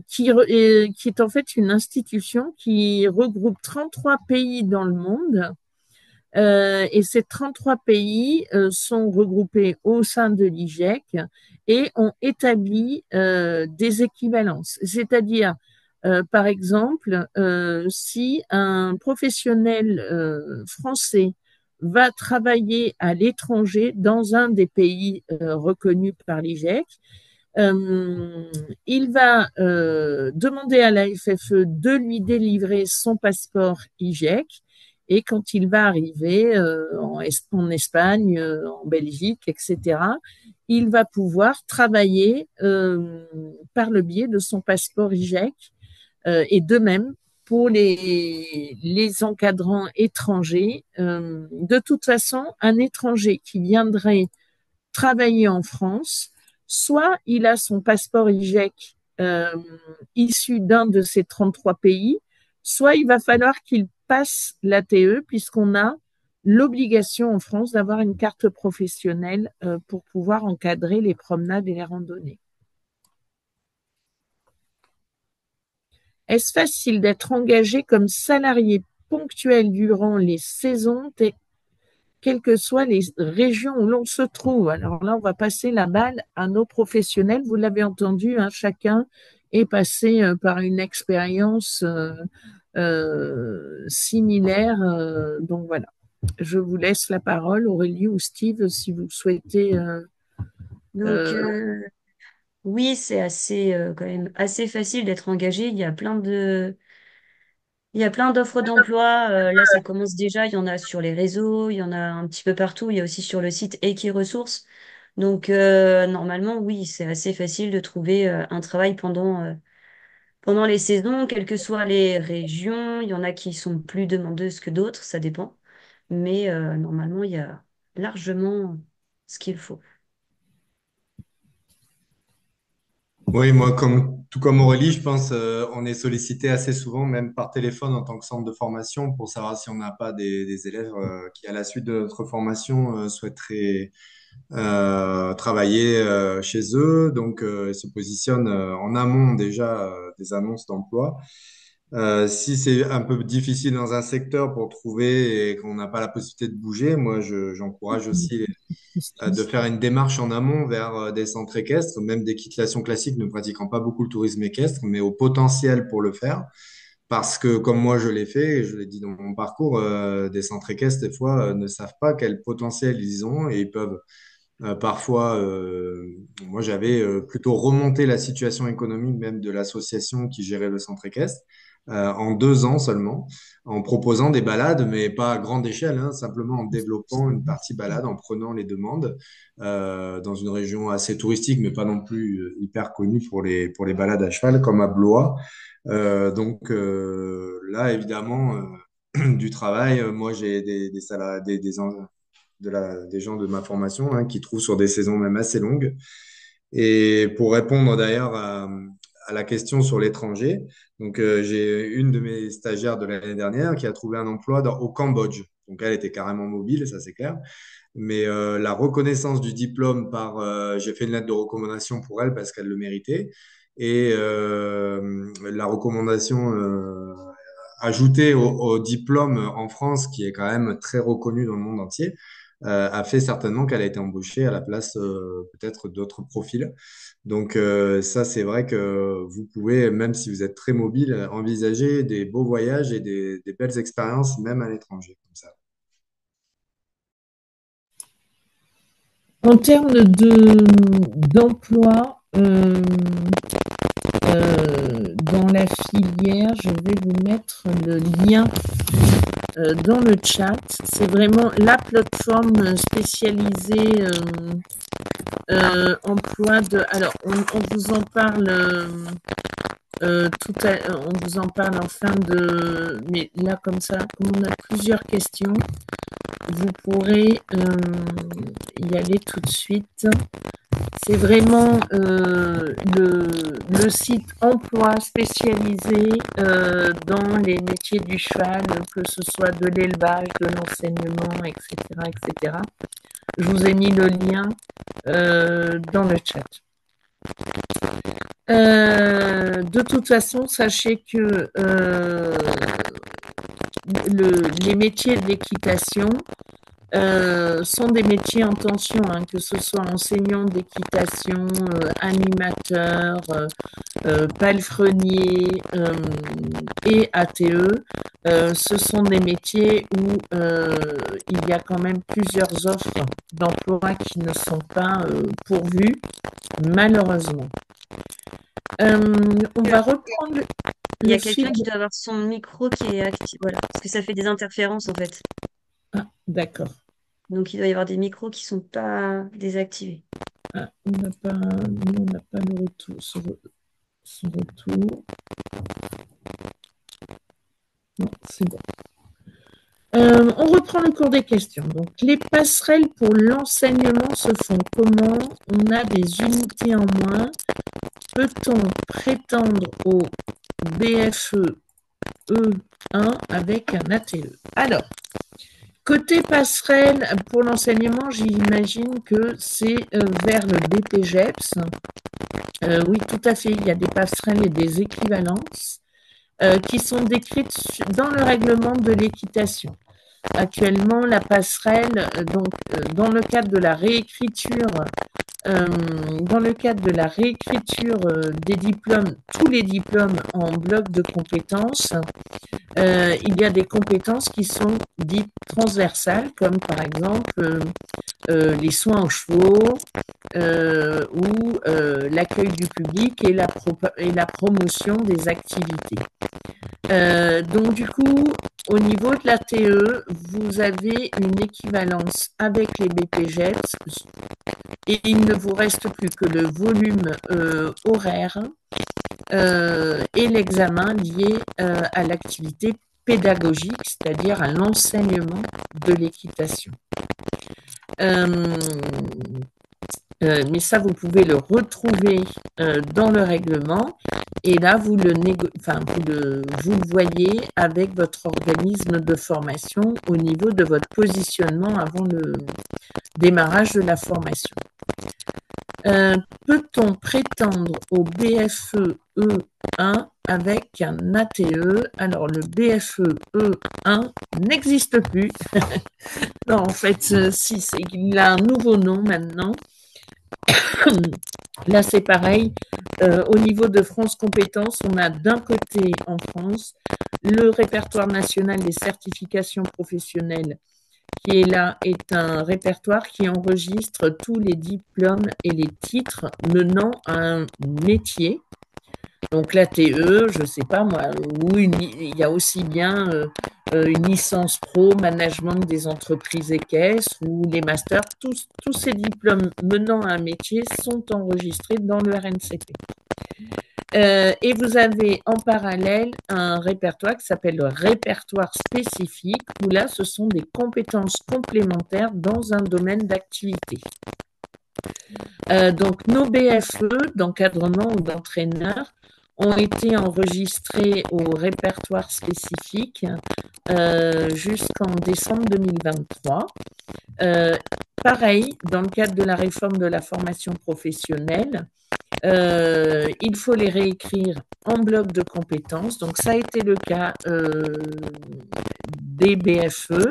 qui est en fait une institution qui regroupe 33 pays dans le monde. Et ces 33 pays sont regroupés au sein de l'IGEC et ont établi des équivalences. C'est-à-dire, par exemple, si un professionnel français va travailler à l'étranger dans un des pays reconnus par l'IGEC, il va demander à la FFE de lui délivrer son passeport IGEC et quand il va arriver en Espagne, en Belgique, etc., il va pouvoir travailler par le biais de son passeport IGEC et de même pour les encadrants étrangers. De toute façon, un étranger qui viendrait travailler en France, soit il a son passeport IGEC issu d'un de ces 33 pays, soit il va falloir qu'il passe l'ATE puisqu'on a l'obligation en France d'avoir une carte professionnelle pour pouvoir encadrer les promenades et les randonnées. Est-ce facile d'être engagé comme salarié ponctuel durant les saisons, quelles que soient les régions où l'on se trouve? Alors là, on va passer la balle à nos professionnels. Vous l'avez entendu, hein, chacun est passé par une expérience similaire. Donc voilà, je vous laisse la parole, Aurélie ou Steve, si vous souhaitez. Donc, oui, c'est assez, quand même assez facile d'être engagé. Il y a plein d'offres d'emploi. Là, ça commence déjà. Il y en a sur les réseaux, il y en a un petit peu partout. Il y a aussi sur le site Equiresources. Donc, normalement, oui, c'est assez facile de trouver un travail pendant les saisons, quelles que soient les régions. Il y en a qui sont plus demandeuses que d'autres, ça dépend. Mais normalement, il y a largement ce qu'il faut. Oui, moi, tout comme Aurélie, je pense on est sollicité assez souvent, même par téléphone en tant que centre de formation, pour savoir si on n'a pas des élèves qui, à la suite de notre formation, souhaiteraient travailler chez eux. Donc, ils se positionnent en amont déjà des annonces d'emploi. Si c'est un peu difficile dans un secteur pour trouver et qu'on n'a pas la possibilité de bouger, moi, j'encourage aussi de faire une démarche en amont vers des centres équestres, même d'équitation classique ne pratiquant pas beaucoup le tourisme équestre, mais au potentiel pour le faire. Parce que comme moi je l'ai fait, et je l'ai dit dans mon parcours, des centres équestres, des fois, ne savent pas quel potentiel ils ont et ils peuvent parfois, moi j'avais plutôt remonté la situation économique même de l'association qui gérait le centre équestre en 2 ans seulement, en proposant des balades, mais pas à grande échelle, hein, simplement en développant une partie balade, en prenant les demandes dans une région assez touristique, mais pas non plus hyper connue pour les balades à cheval, comme à Blois. Là, évidemment, du travail, moi j'ai des salariés, des gens de ma formation hein, qui trouvent sur des saisons même assez longues. Et pour répondre d'ailleurs à la question sur l'étranger, donc j'ai une de mes stagiaires de l'année dernière qui a trouvé un emploi au Cambodge. Donc elle était carrément mobile, ça c'est clair. Mais la reconnaissance du diplôme j'ai fait une lettre de recommandation pour elle parce qu'elle le méritait. Et la recommandation ajoutée au diplôme en France, qui est quand même très reconnu dans le monde entier, a fait certainement qu'elle a été embauchée à la place peut-être d'autres profils. Donc ça, c'est vrai que vous pouvez, même si vous êtes très mobile, envisager des beaux voyages et des belles expériences, même à l'étranger, comme ça. En termes d'emploi, dans la filière, je vais vous mettre le lien dans le chat. C'est vraiment la plateforme spécialisée emploi de. Alors, on vous en parle on vous en parle en fin de. Mais là, comme ça, comme on a plusieurs questions, vous pourrez y aller tout de suite. C'est vraiment le site emploi spécialisé dans les métiers du cheval, que ce soit de l'élevage, de l'enseignement, etc., etc. Je vous ai mis le lien dans le chat. De toute façon, sachez que les métiers de l'équitation sont des métiers en tension, hein, que ce soit enseignant d'équitation, animateur, palefrenier et ATE. Ce sont des métiers où il y a quand même plusieurs offres d'emploi qui ne sont pas pourvues, malheureusement. On va reprendre Il y a le quelqu'un fil. qui doit avoir son micro qui est actif. Voilà, parce que ça fait des interférences en fait. Ah, d'accord. Donc il doit y avoir des micros qui ne sont pas désactivés. Ah, on n'a pas le retour. Son retour. Non, c'est bon. On reprend le cours des questions. Donc, les passerelles pour l'enseignement se font comment? On a des unités en moins. Peut-on prétendre au BFE E1 avec un ATE? Alors, côté passerelle pour l'enseignement, j'imagine que c'est vers le BPGEPS. Oui, tout à fait. Il y a des passerelles et des équivalences qui sont décrites dans le règlement de l'équitation. Actuellement, la passerelle, dans le cadre de la réécriture, des diplômes, tous les diplômes en bloc de compétences, il y a des compétences qui sont dites transversales, comme par exemple les soins aux chevaux ou l'accueil du public et la promotion des activités. Donc du coup, au niveau de la TE, vous avez une équivalence avec les BPGEPS et il ne vous reste plus que le volume horaire et l'examen lié à l'activité pédagogique, c'est-à-dire à l'enseignement de l'équitation. Mais ça, vous pouvez le retrouver dans le règlement et là, vous le voyez avec votre organisme de formation au niveau de votre positionnement avant le démarrage de la formation. Peut-on prétendre au BFE E1 avec un ATE. Alors, le BFE E1 n'existe plus. Non, en fait, si, il a un nouveau nom maintenant. Là, c'est pareil. Au niveau de France Compétences, on a d'un côté en France le répertoire national des certifications professionnelles qui est là est un répertoire qui enregistre tous les diplômes et les titres menant à un métier. Donc l'ATE, je ne sais pas moi, il y a aussi bien une licence pro, management des entreprises équestres ou les masters, tous ces diplômes menant à un métier sont enregistrés dans le RNCP. Et vous avez en parallèle un répertoire qui s'appelle le répertoire spécifique, où là, ce sont des compétences complémentaires dans un domaine d'activité. Donc, nos BFE d'encadrement ou d'entraîneur ont été enregistrés au répertoire spécifique jusqu'en décembre 2023. Pareil, dans le cadre de la réforme de la formation professionnelle, il faut les réécrire en bloc de compétences. Donc, ça a été le cas des BFE.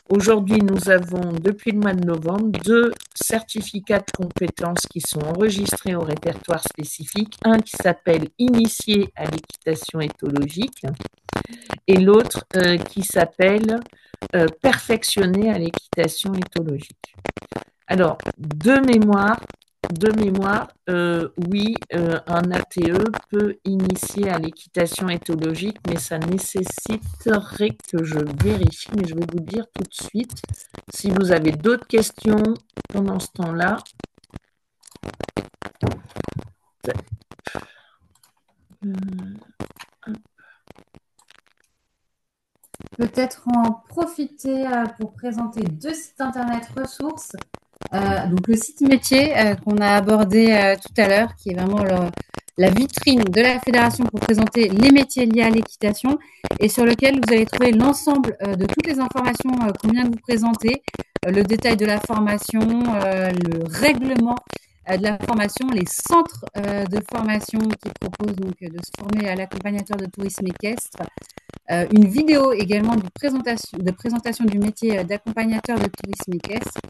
Aujourd'hui, nous avons, depuis le mois de novembre, 2 certificats de compétences qui sont enregistrés au répertoire spécifique. Un qui s'appelle Initié à l'équitation éthologique et l'autre qui s'appelle Perfectionné à l'équitation éthologique. Alors, de mémoire, oui, un ATE peut initier à l'équitation éthologique, mais ça nécessiterait que je vérifie, mais je vais vous dire tout de suite. Si vous avez d'autres questions pendant ce temps-là. Peut-être en profiter pour présenter 2 sites internet ressources. Donc le site métier qu'on a abordé tout à l'heure, qui est vraiment la vitrine de la fédération pour présenter les métiers liés à l'équitation et sur lequel vous allez trouver l'ensemble de toutes les informations qu'on vient de vous présenter, le détail de la formation, le règlement de la formation, les centres de formation qui proposent donc de se former à l'accompagnateur de tourisme équestre, une vidéo également de présentation du métier d'accompagnateur de tourisme équestre,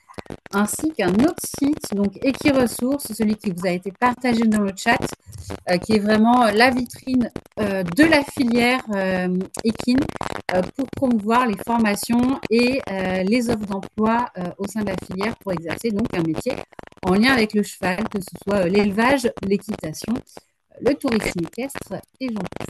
ainsi qu'un autre site, donc Equiresources, celui qui vous a été partagé dans le chat, qui est vraiment la vitrine de la filière équine pour promouvoir les formations et les offres d'emploi au sein de la filière pour exercer donc un métier en lien avec le cheval, que ce soit l'élevage, l'équitation, le tourisme équestre et j'en passe.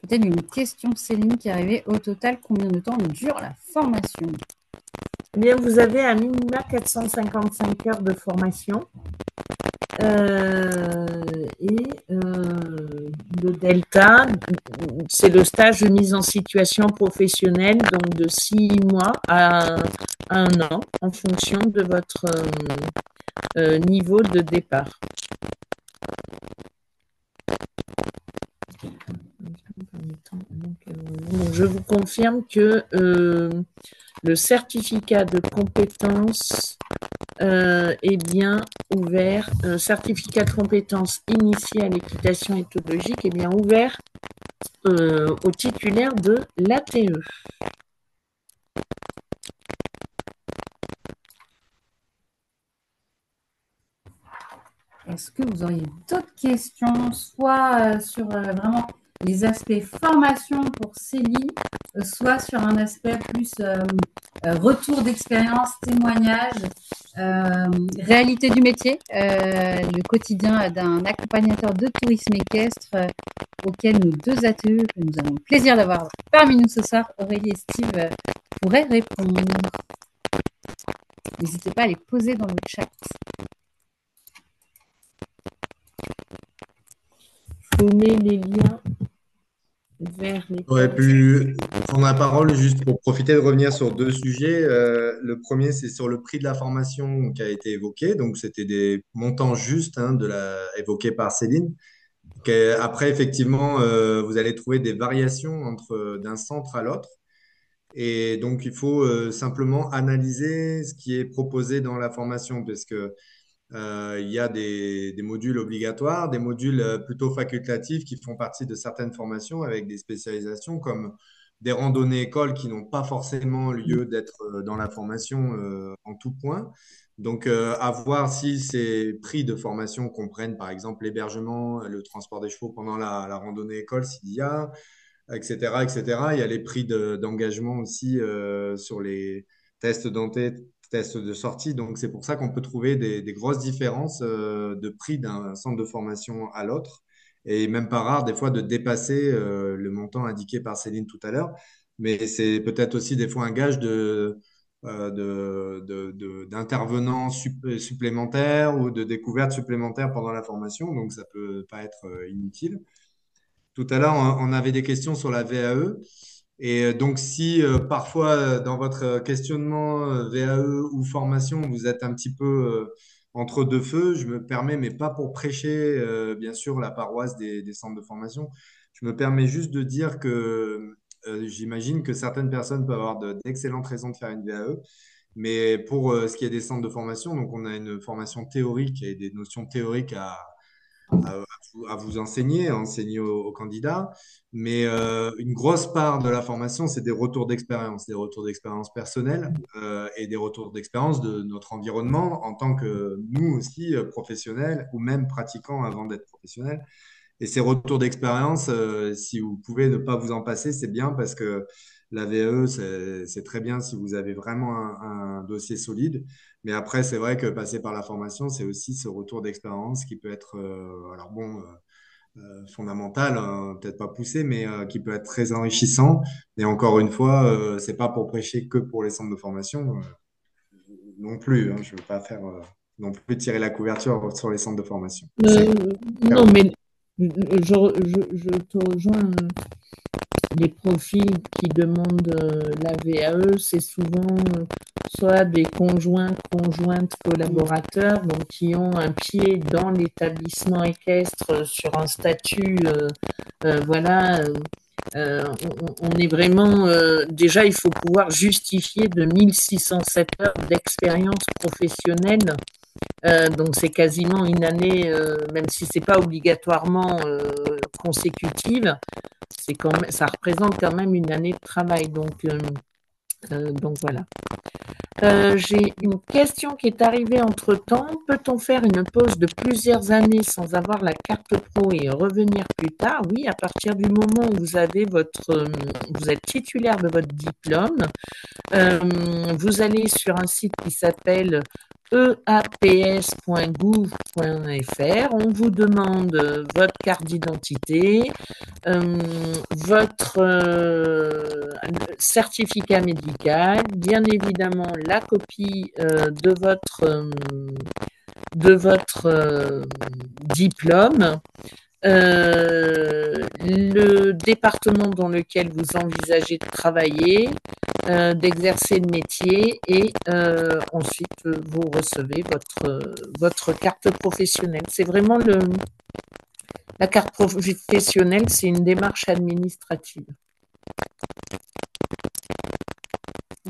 Peut-être une question, Céline, qui est arrivée. Au total, combien de temps dure la formation? Eh bien, vous avez à minima 455 heures de formation. Le delta, c'est le stage de mise en situation professionnelle, donc de 6 mois à 1 an, en fonction de votre niveau de départ. Donc, je vous confirme que le certificat de compétences est bien ouvert, certificat de compétences initié à l'équitation éthologique est bien ouvert aux titulaires de l'ATE. Est-ce que vous auriez d'autres questions, soit sur vraiment les aspects formation pour Célie, soit sur un aspect plus retour d'expérience, témoignage, réalité du métier, le quotidien d'un accompagnateur de tourisme équestre auquel nos 2 ATE que nous avons le plaisir d'avoir parmi nous ce soir, Aurélie et Steve, pourraient répondre. N'hésitez pas à les poser dans le chat. Je vous mets les liens vers les J'aurais pu prendre la parole juste pour profiter de revenir sur 2 sujets. Le premier, c'est sur le prix de la formation qui a été évoqué. Donc, c'était des montants justes évoqués par Céline. Après, effectivement, vous allez trouver des variations d'un centre à l'autre. Et donc, il faut simplement analyser ce qui est proposé dans la formation parce que Il y a des modules obligatoires, des modules plutôt facultatifs qui font partie de certaines formations avec des spécialisations comme des randonnées écoles qui n'ont pas forcément lieu d'être dans la formation en tout point. Donc, à voir si ces prix de formation comprennent par exemple l'hébergement, le transport des chevaux pendant la randonnée école s'il y a, etc., etc. Il y a les prix d'engagement aussi sur les tests d'entrée, tests de sortie. Donc, c'est pour ça qu'on peut trouver des grosses différences de prix d'un centre de formation à l'autre. Et même pas rare, des fois, de dépasser le montant indiqué par Céline tout à l'heure. Mais c'est peut-être aussi des fois un gage d'intervenants supplémentaires ou de découvertes supplémentaires pendant la formation. Donc, ça peut pas être inutile. Tout à l'heure, on avait des questions sur la VAE. Et donc, si parfois dans votre questionnement VAE ou formation, vous êtes un petit peu entre deux feux, je me permets, mais pas pour prêcher, bien sûr, la paroisse des centres de formation, je me permets juste de dire que j'imagine que certaines personnes peuvent avoir d'excellentes raisons de faire une VAE. Mais pour ce qui est des centres de formation, donc on a une formation théorique et des notions théoriques à vous enseigner, à enseigner aux candidats. Mais une grosse part de la formation, c'est des retours d'expérience personnels et des retours d'expérience de notre environnement en tant que nous aussi professionnels ou même pratiquants avant d'être professionnels. Et ces retours d'expérience, si vous pouvez ne pas vous en passer, c'est bien parce que la VE, c'est très bien si vous avez vraiment un dossier solide. Mais après, c'est vrai que passer par la formation, c'est aussi ce retour d'expérience qui peut être, alors bon, fondamental, hein, peut-être pas poussé, mais qui peut être très enrichissant. Et encore une fois, c'est pas pour prêcher que pour les centres de formation non plus. Hein, je veux pas faire non plus tirer la couverture sur les centres de formation. Euh, C'est non, mais je te rejoins. Les profils qui demandent la VAE, c'est souvent soit des conjoints, conjointes collaborateurs, donc qui ont un pied dans l'établissement équestre sur un statut, voilà. On est vraiment, déjà, il faut pouvoir justifier de 1607 heures d'expérience professionnelle. Donc c'est quasiment une année, même si c'est pas obligatoirement consécutive, c'est quand même, ça représente quand même une année de travail. Donc voilà. J'ai une question qui est arrivée entre-temps. Peut-on faire une pause de plusieurs années sans avoir la carte pro et revenir plus tard? Oui, à partir du moment où vous êtes titulaire de votre diplôme, vous allez sur un site qui s'appelle eaps.gouv.fr. On vous demande votre carte d'identité, votre certificat médical, bien évidemment la copie de votre diplôme, le département dans lequel vous envisagez de travailler, d'exercer le métier et ensuite vous recevez votre carte professionnelle. C'est vraiment la carte professionnelle, c'est une démarche administrative.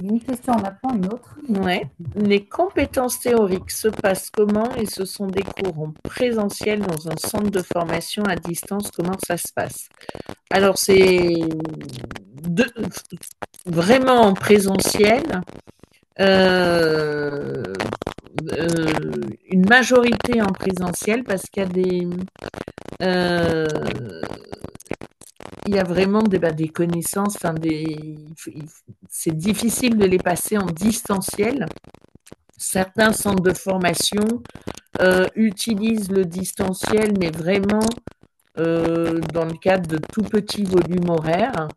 Une question, on apprend une autre. Ouais. Les compétences théoriques se passent comment et ce sont des cours en présentiel dans un centre de formation à distance, comment ça se passe? Alors c'est vraiment en présentiel, une majorité en présentiel parce qu'il y a il y a vraiment des connaissances, enfin c'est difficile de les passer en distanciel. Certains centres de formation utilisent le distanciel, mais vraiment dans le cadre de tout petits volumes horaires.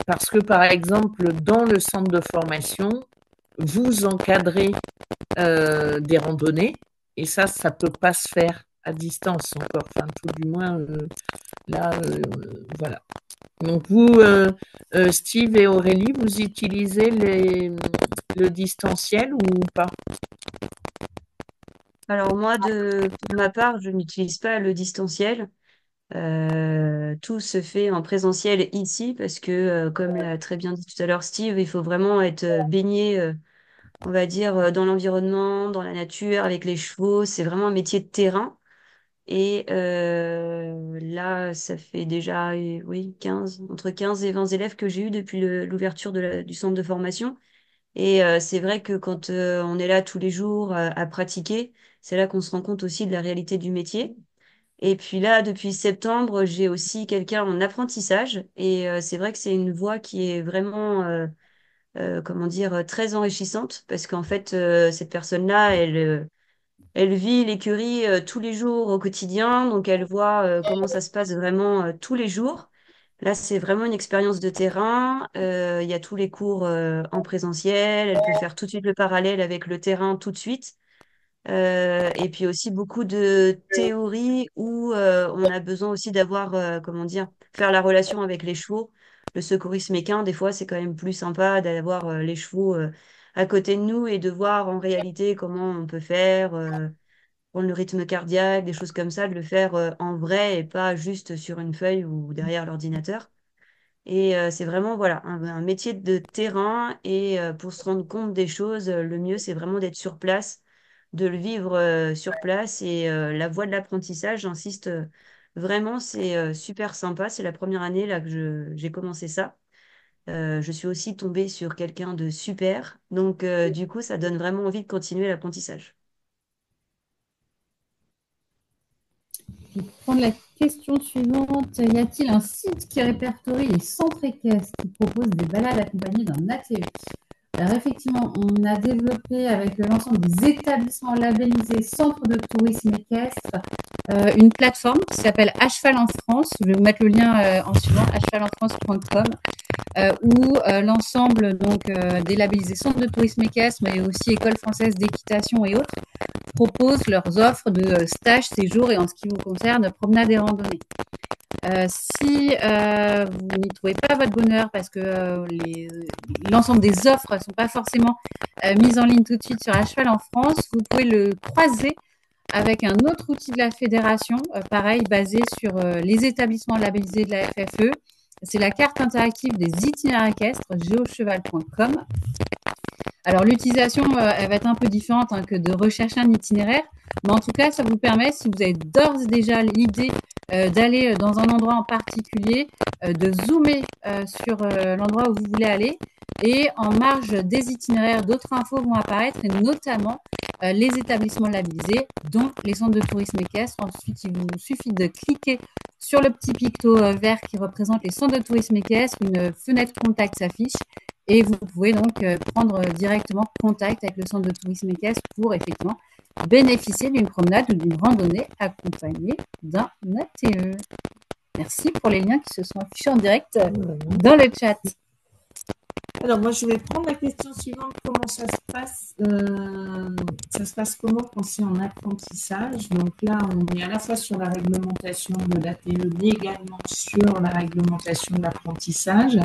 Parce que, par exemple, dans le centre de formation, vous encadrez des randonnées, et ça peut pas se faire à distance encore, enfin tout du moins là, voilà. Donc vous, Steve et Aurélie, vous utilisez le distanciel ou pas? Alors moi, pour ma part, je n'utilise pas le distanciel. Tout se fait en présentiel ici parce que, comme l'a très bien dit tout à l'heure Steve, il faut vraiment être baigné on va dire, dans l'environnement, dans la nature, avec les chevaux. C'est vraiment un métier de terrain. Et là, ça fait déjà, oui, entre 15 et 20 élèves que j'ai eu depuis l'ouverture du centre de formation. Et c'est vrai que quand on est là tous les jours à pratiquer, c'est là qu'on se rend compte aussi de la réalité du métier. Et puis là, depuis septembre, j'ai aussi quelqu'un en apprentissage. Et c'est vrai que c'est une voie qui est vraiment, comment dire, très enrichissante parce qu'en fait, cette personne-là, elle vit l'écurie tous les jours au quotidien, donc elle voit comment ça se passe vraiment tous les jours. Là, c'est vraiment une expérience de terrain. Il y a tous les cours en présentiel. Elle peut faire tout de suite le parallèle avec le terrain tout de suite. Et puis aussi beaucoup de théorie où on a besoin aussi d'avoir, comment dire, faire la relation avec les chevaux. Le secourisme équin, des fois, c'est quand même plus sympa d'avoir les chevaux à côté de nous et de voir en réalité comment on peut faire, prendre le rythme cardiaque, des choses comme ça, de le faire en vrai et pas juste sur une feuille ou derrière l'ordinateur. Et c'est vraiment voilà un métier de terrain et pour se rendre compte des choses, le mieux c'est vraiment d'être sur place, de le vivre sur place et la voie de l'apprentissage, j'insiste vraiment, c'est super sympa. C'est la première année là que j'ai commencé ça. Je suis aussi tombée sur quelqu'un de super, donc du coup ça donne vraiment envie de continuer l'apprentissage. Je vais prendre la question suivante. Y a-t-il un site qui répertorie les centres équestres qui proposent des balades accompagnées d'un ATE? Alors effectivement, on a développé avec l'ensemble des établissements labellisés centres de tourisme équestre une plateforme qui s'appelle À Cheval en France. Je vais vous mettre le lien en suivant, achevalenfrance.com, où l'ensemble donc des labellisés centres de tourisme équestre, mais aussi écoles françaises d'équitation et autres, proposent leurs offres de stages, séjours et en ce qui vous concerne, promenades et randonnées. Si vous n'y trouvez pas votre bonheur parce que l'ensemble des offres ne sont pas forcément mises en ligne tout de suite sur À Cheval en France, vous pouvez le croiser avec un autre outil de la fédération, pareil, basé sur les établissements labellisés de la FFE. C'est la carte interactive des itinéraires équestres, geocheval.com. Alors, l'utilisation, elle va être un peu différente que de rechercher un itinéraire, mais en tout cas, ça vous permet, si vous avez d'ores et déjà l'idée d'aller dans un endroit en particulier, de zoomer sur l'endroit où vous voulez aller. Et en marge des itinéraires, d'autres infos vont apparaître, et notamment les établissements labellisés, dont les centres de tourisme équestre. Ensuite, il vous suffit de cliquer sur le petit picto vert qui représente les centres de tourisme équestre. Une fenêtre contact s'affiche et vous pouvez donc prendre directement contact avec le centre de tourisme équestre pour effectivement bénéficier d'une promenade ou d'une randonnée accompagnée d'un ATE. Merci pour les liens qui se sont affichés en direct dans le chat. Alors, moi, je vais prendre la question suivante. Comment ça se passe? Ça se passe comment quand c'est en apprentissage? Donc là, on est à la fois sur la réglementation de l'ATE, mais également sur la réglementation de l'apprentissage.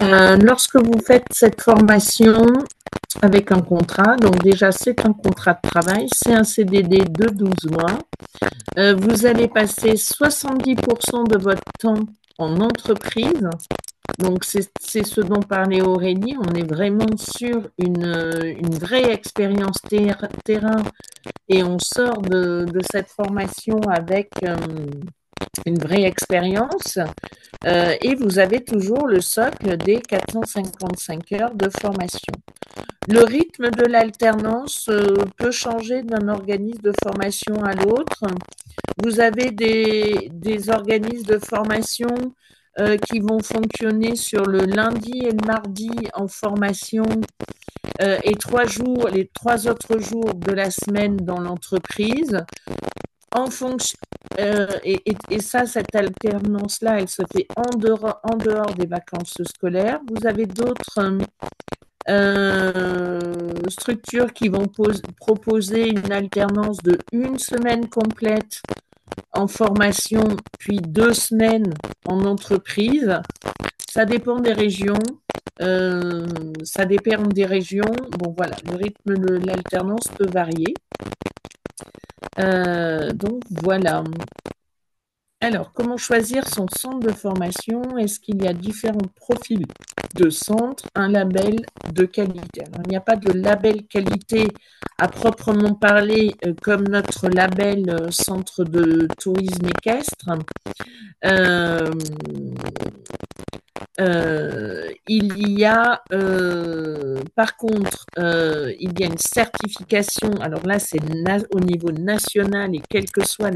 Lorsque vous faites cette formation avec un contrat, donc déjà, c'est un contrat de travail, c'est un CDD de 12 mois. Vous allez passer 70% de votre temps en entreprise. Donc, c'est ce dont parlait Aurélie. On est vraiment sur une vraie expérience terrain et on sort de cette formation avec une vraie expérience. Et vous avez toujours le socle des 455 heures de formation. Le rythme de l'alternance peut changer d'un organisme de formation à l'autre. Vous avez des organismes de formation qui vont fonctionner sur le lundi et le mardi en formation et les 3 autres jours de la semaine dans l'entreprise. En fonction, et ça, cette alternance-là, elle se fait en dehors des vacances scolaires. Vous avez d'autres structures qui vont proposer une alternance de 1 semaine complète en formation, puis 2 semaines en entreprise. Ça dépend des régions. Bon, voilà, le rythme de l'alternance peut varier. Donc, voilà. Alors, comment choisir son centre de formation? Est-ce qu'il y a différents profils de centre, un label de qualité? Alors, il n'y a pas de label qualité à proprement parler comme notre label centre de tourisme équestre. Euh, il y a, par contre, il y a une certification. Alors là, c'est au niveau national et quel que soit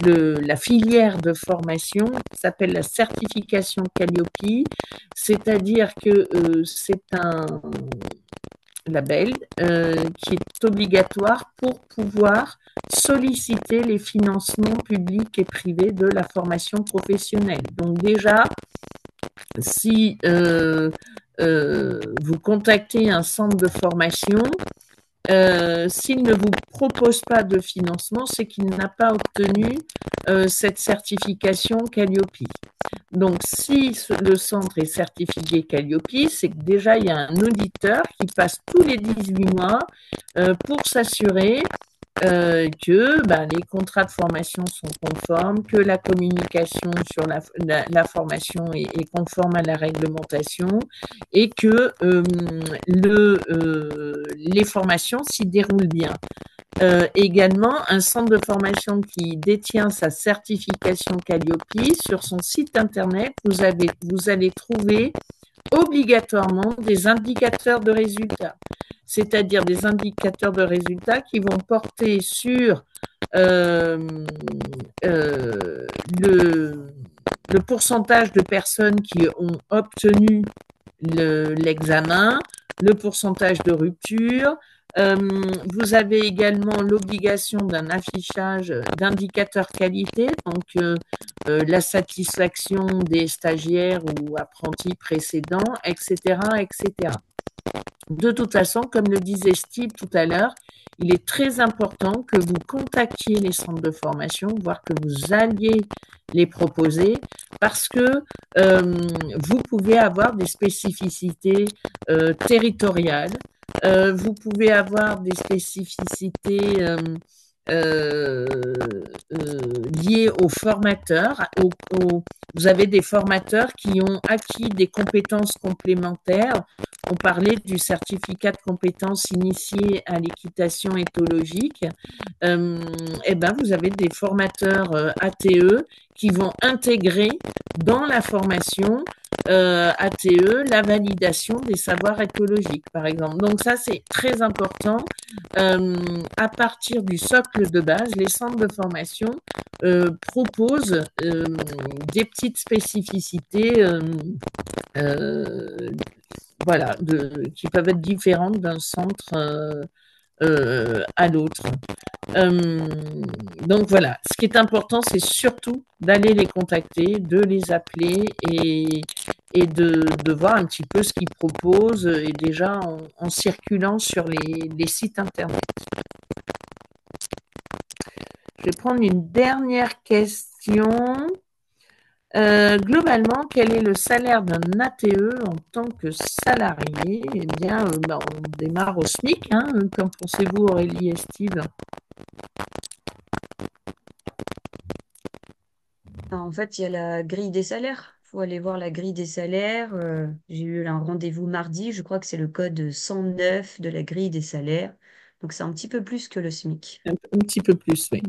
la filière de formation, ça s'appelle la certification Calliope, c'est-à-dire que c'est un label qui est obligatoire pour pouvoir solliciter les financements publics et privés de la formation professionnelle. Donc déjà, si vous contactez un centre de formation, s'il ne vous propose pas de financement, c'est qu'il n'a pas obtenu cette certification Calliope. Donc, si le centre est certifié Calliope, c'est que déjà, il y a un auditeur qui passe tous les 18 mois pour s'assurer que les contrats de formation sont conformes, que la communication sur la formation est conforme à la réglementation et que les formations s'y déroulent bien. Également, un centre de formation qui détient sa certification Calliope, sur son site internet, vous allez trouver obligatoirement des indicateurs de résultats, c'est-à-dire des indicateurs de résultats qui vont porter sur le pourcentage de personnes qui ont obtenu l'examen, le pourcentage de rupture. Vous avez également l'obligation d'un affichage d'indicateurs qualité, donc la satisfaction des stagiaires ou apprentis précédents, etc., etc. De toute façon, comme le disait Steve tout à l'heure, il est très important que vous contactiez les centres de formation, voire que vous alliez les proposer, parce que vous pouvez avoir des spécificités territoriales, vous pouvez avoir des spécificités euh, liées aux formateurs. Vous avez des formateurs qui ont acquis des compétences complémentaires. On parlait du certificat de compétences initiées à l'équitation éthologique. Vous avez des formateurs ATE qui vont intégrer dans la formation ATE la validation des savoirs éthologiques, par exemple. Donc ça, c'est très important. À partir du socle de base, les centres de formation proposent des petites spécificités qui peuvent être différentes d'un centre à l'autre. Donc voilà, ce qui est important, c'est surtout d'aller les contacter, de les appeler et de voir un petit peu ce qu'ils proposent et déjà en circulant sur les sites internet. Je vais prendre une dernière question. Globalement, quel est le salaire d'un ATE en tant que salarié? Eh bien, on démarre au SMIC. Qu'en pensez-vous, Aurélie et Steve? En fait, il y a la grille des salaires. Il faut aller voir la grille des salaires. J'ai eu un rendez-vous mardi. Je crois que c'est le code 109 de la grille des salaires. Donc, c'est un petit peu plus que le SMIC. Un petit peu plus, oui.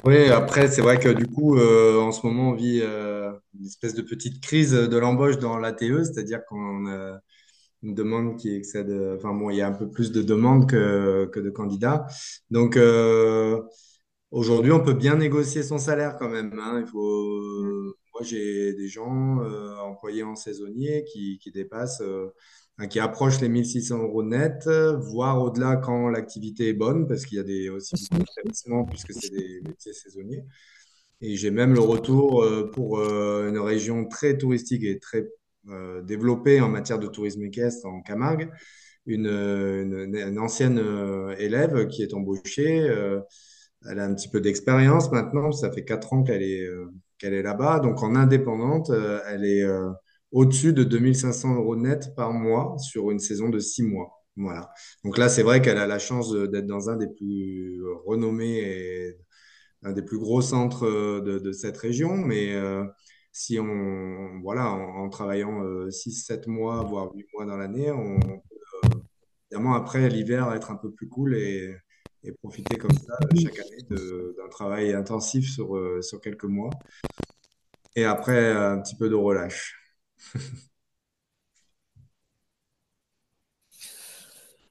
Oui, après, c'est vrai que du coup, en ce moment, on vit une espèce de petite crise de l'embauche dans l'ATE, c'est-à-dire qu'on a une demande qui excède, enfin bon, il y a un peu plus de demandes que de candidats. Donc, aujourd'hui, on peut bien négocier son salaire quand même, hein. Moi, j'ai des gens employés en saisonnier qui dépassent, qui approchent les 1 600 € net, voire au-delà quand l'activité est bonne, parce qu'il y a aussi beaucoup de frémissements puisque c'est des métiers saisonniers. Et j'ai même le retour pour une région très touristique et très développée en matière de tourisme équestre en Camargue, une ancienne élève qui est embauchée. Elle a un petit peu d'expérience maintenant, ça fait 4 ans qu'elle est là-bas. Donc en indépendante, elle est au-dessus de 2 500 € net par mois sur une saison de 6 mois. Voilà. Donc là, c'est vrai qu'elle a la chance d'être dans un des plus renommés un des plus gros centres de cette région, mais si on, voilà, en travaillant 6, 7 mois, voire 8 mois dans l'année, on peut évidemment après l'hiver être un peu plus cool et profiter comme ça chaque année d'un travail intensif sur quelques mois. Et après, un petit peu de relâche.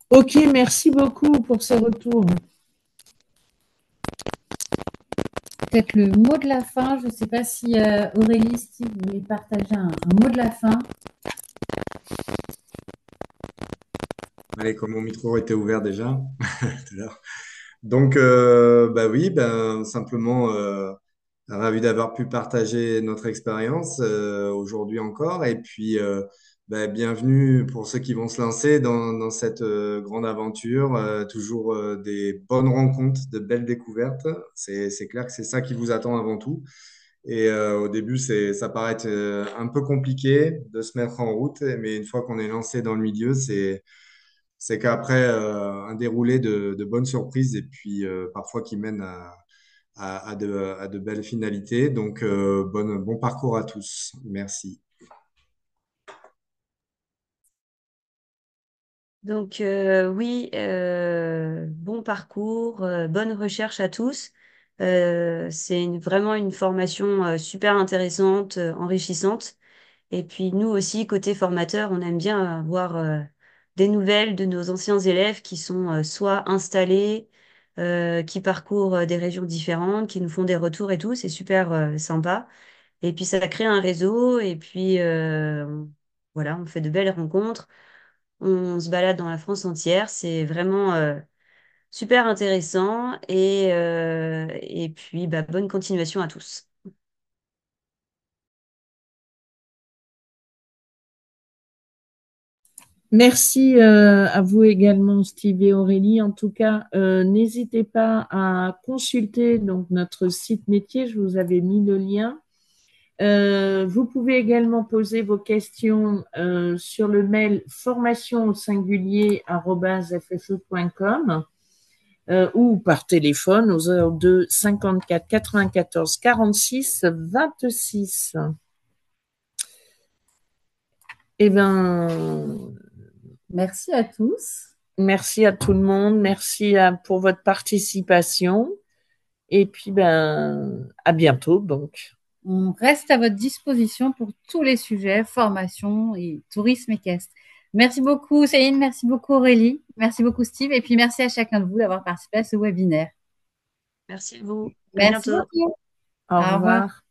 Ok, merci beaucoup pour ces retours. Peut-être le mot de la fin. Je ne sais pas si Aurélie, Steve, vous voulez partager un mot de la fin. Allez, comme mon micro était ouvert déjà tout à l'heure. Donc, bah oui, ben, simplement ravi d'avoir pu partager notre expérience aujourd'hui encore. Et puis, bah, bienvenue pour ceux qui vont se lancer dans cette grande aventure. Toujours des bonnes rencontres, de belles découvertes. C'est clair que c'est ça qui vous attend avant tout. Et au début, ça paraît être un peu compliqué de se mettre en route, mais une fois qu'on est lancé dans le milieu, c'est qu'après un déroulé de bonnes surprises et puis parfois qui mènent à de belles finalités. Donc, bon parcours à tous. Merci. Donc oui, bon parcours, bonne recherche à tous. C'est vraiment une formation super intéressante, enrichissante. Et puis nous aussi, côté formateur, on aime bien avoir des nouvelles de nos anciens élèves qui sont soit installés, qui parcourent des régions différentes, qui nous font des retours et tout. C'est super sympa. Et puis ça crée un réseau et puis voilà, on fait de belles rencontres. On se balade dans la France entière. C'est vraiment super intéressant et puis bah, bonne continuation à tous. Merci à vous également, Steve et Aurélie. En tout cas, n'hésitez pas à consulter donc notre site métier. Je vous avais mis le lien. Vous pouvez également poser vos questions sur le mail formation au singulier @ffe.com ou par téléphone au 02 54 94 46 26. Eh ben, Merci à tous. merci à tout le monde. Merci pour votre participation. Et puis, ben, à bientôt, donc. On reste à votre disposition pour tous les sujets, formation et tourisme équestre. Merci beaucoup Céline, merci beaucoup Aurélie, merci beaucoup Steve et puis merci à chacun de vous d'avoir participé à ce webinaire. Merci à vous. À Merci bientôt. beaucoup. Au Au revoir. revoir.